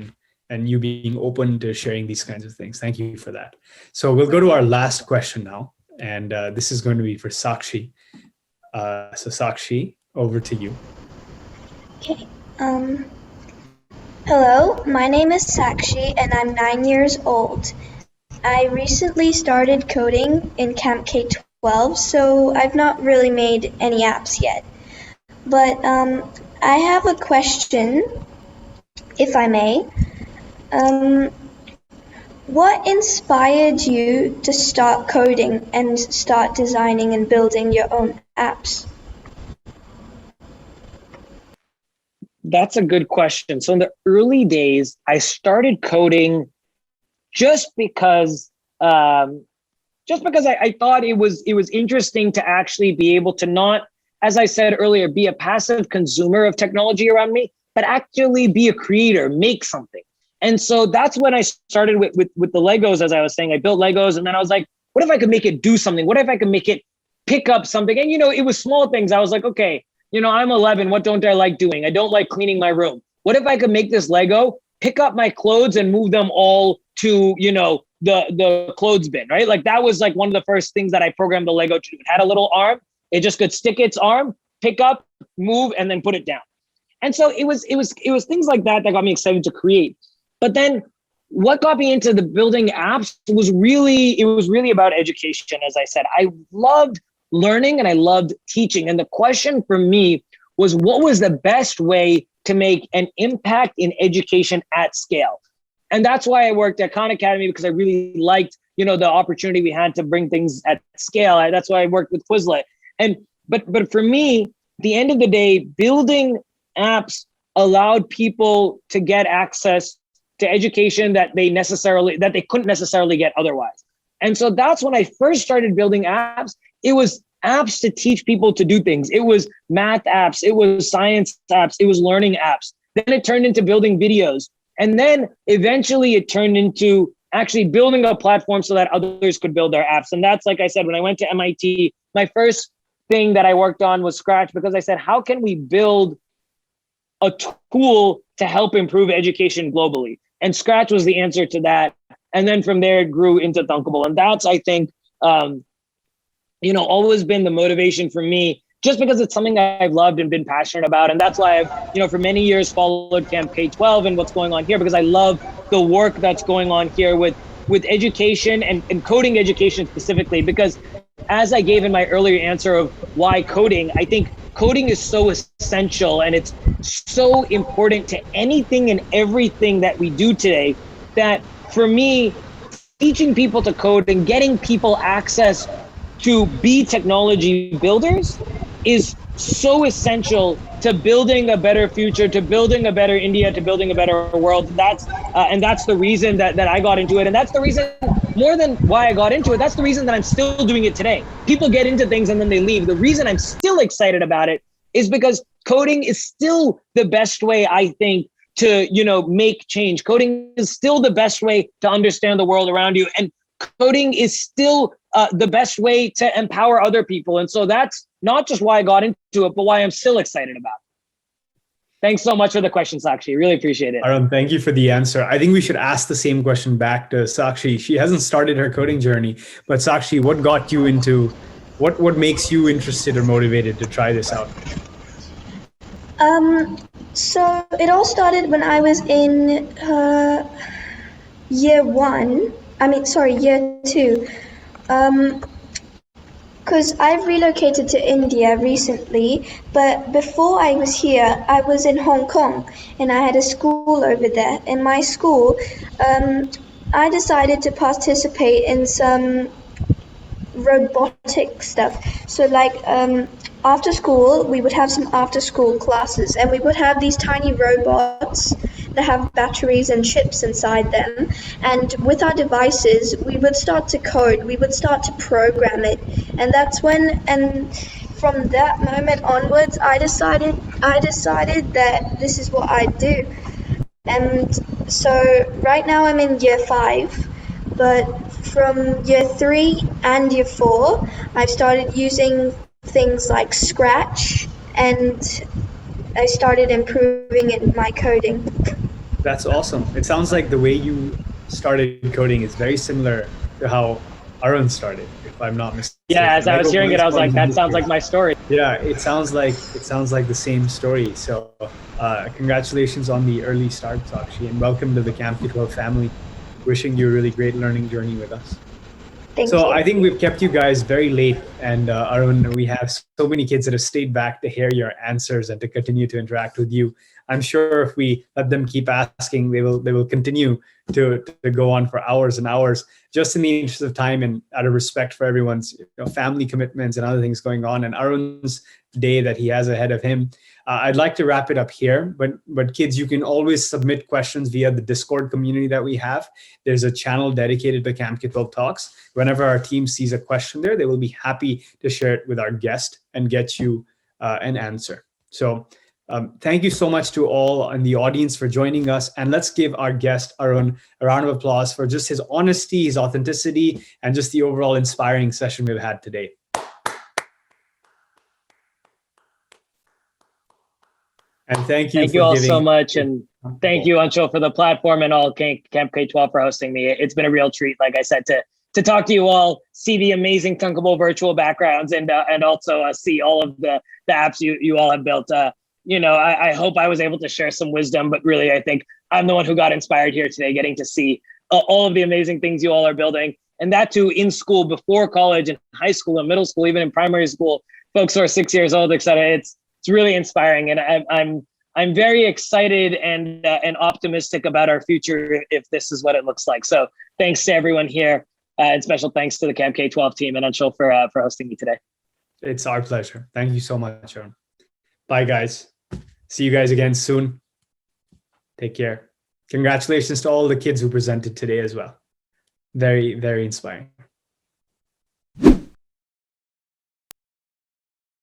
and you being open to sharing these kinds of things. Thank you for that. So we'll go to our last question now. And this is going to be for Sakshi. So Sakshi, over to you. Okay. Hello, my name is Sakshi and I'm 9 years old. I recently started coding in Camp K-12, so I've not really made any apps yet. But I have a question, if I may. What inspired you to start coding and start designing and building your own apps? That's a good question. So in the early days, I started coding just because I thought it was interesting to actually be able to not, as I said earlier, be a passive consumer of technology around me, but actually be a creator, make something. And so that's when I started with the Legos, as I was saying. I built Legos, and then I was like, what if I could make it do something? What if I could make it pick up something? And, it was small things. I was like, okay, I'm 11. What don't I like doing? I don't like cleaning my room. What if I could make this Lego, pick up my clothes and move them all to, the clothes bin, right? Like that was like one of the first things that I programmed the Lego to do. It had a little arm. It just could stick its arm, pick up, move, and then put it down. And so it was things like that got me excited to create. But then what got me into the building apps was really about education. As I said, I loved learning and I loved teaching. And the question for me was, what was the best way to make an impact in education at scale? And that's why I worked at Khan Academy, because I really liked, the opportunity we had to bring things at scale. That's why I worked with Quizlet. But for me, at the end of the day, building apps allowed people to get access to education that they couldn't necessarily get otherwise. And so that's when I first started building apps. It was apps to teach people to do things. It was math apps. It was science apps. It was learning apps. Then it turned into building videos. And then eventually it turned into actually building a platform so that others could build their apps. And that's, like I said, when I went to MIT, my first thing that I worked on was Scratch, because I said, how can we build a tool to help improve education globally? And Scratch was the answer to that. And then from there, it grew into Thunkable. And that's, I think, always been the motivation for me, just because it's something I've loved and been passionate about. And that's why I've, for many years followed Camp K-12 and what's going on here, because I love the work that's going on here with education and coding education specifically. Because as I gave in my earlier answer of why coding, I think coding is so essential and it's so important to anything and everything that we do today, that for me, teaching people to code and getting people access to be technology builders is so essential to building a better future, to building a better India, to building a better world. That's the reason that I got into it. And that's the reason, more than why I got into it, that's the reason that I'm still doing it today. People get into things and then they leave. The reason I'm still excited about it is because coding is still the best way, I think, to, make change. Coding is still the best way to understand the world around you. And coding is still the best way to empower other people. And so that's not just why I got into it, but why I'm still excited about it. Thanks so much for the question, Sakshi. Really appreciate it. Arun, thank you for the answer. I think we should ask the same question back to Sakshi. She hasn't started her coding journey, but Sakshi, what got you into, what makes you interested or motivated to try this out? So it all started when I was in year 2. Because I've relocated to India recently, but before I was here, I was in Hong Kong and I had a school over there. In my school, I decided to participate in some robotic stuff. So after school, we would have some after school classes and we would have these tiny robots that have batteries and chips inside them. And with our devices, we would start to code, we would start to program it. And from that moment onwards, I decided that this is what I do. And so right now I'm in year 5, but from year 3 and year 4, I've started using things like Scratch, and I started improving in my coding. That's awesome. It sounds like the way you started coding is very similar to how Arun started, if I'm not mistaken. Yeah, as I was hearing it, I was like, that sounds like my story. Yeah, it sounds like the same story. So congratulations on the early start, Sakshi, and welcome to the Camp K-12 family. Wishing you a really great learning journey with us. Thank you. I think we've kept you guys very late, and Arun, we have so many kids that have stayed back to hear your answers and to continue to interact with you. I'm sure if we let them keep asking, they will continue to go on for hours and hours, just in the interest of time and out of respect for everyone's family commitments and other things going on, and Arun's day that he has ahead of him. I'd like to wrap it up here, but kids, you can always submit questions via the Discord community that we have. There's a channel dedicated to Camp K-12 Talks. Whenever our team sees a question there, they will be happy to share it with our guest and get you an answer. So thank you so much to all in the audience for joining us. And let's give our guest, Arun, a round of applause for just his honesty, his authenticity, and just the overall inspiring session we've had today. And thank you all so much. And thank you, Anshul, for the platform, and all Camp K-12 for hosting me. It's been a real treat, like I said, to talk to you all, see the amazing Thunkable virtual backgrounds, and also see all of the apps you all have built. I hope I was able to share some wisdom, but really, I think I'm the one who got inspired here today, getting to see all of the amazing things you all are building. And that too in school, before college, and high school and middle school, even in primary school, folks who are 6 years old, et cetera. It's really inspiring, and I'm very excited and optimistic about our future if this is what it looks like. So thanks to everyone here, and special thanks to the Camp K-12 team and Anshul for hosting me today. It's our pleasure. Thank you so much, Arun. Bye, guys. See you guys again soon. Take care. Congratulations to all the kids who presented today as well. Very, very inspiring.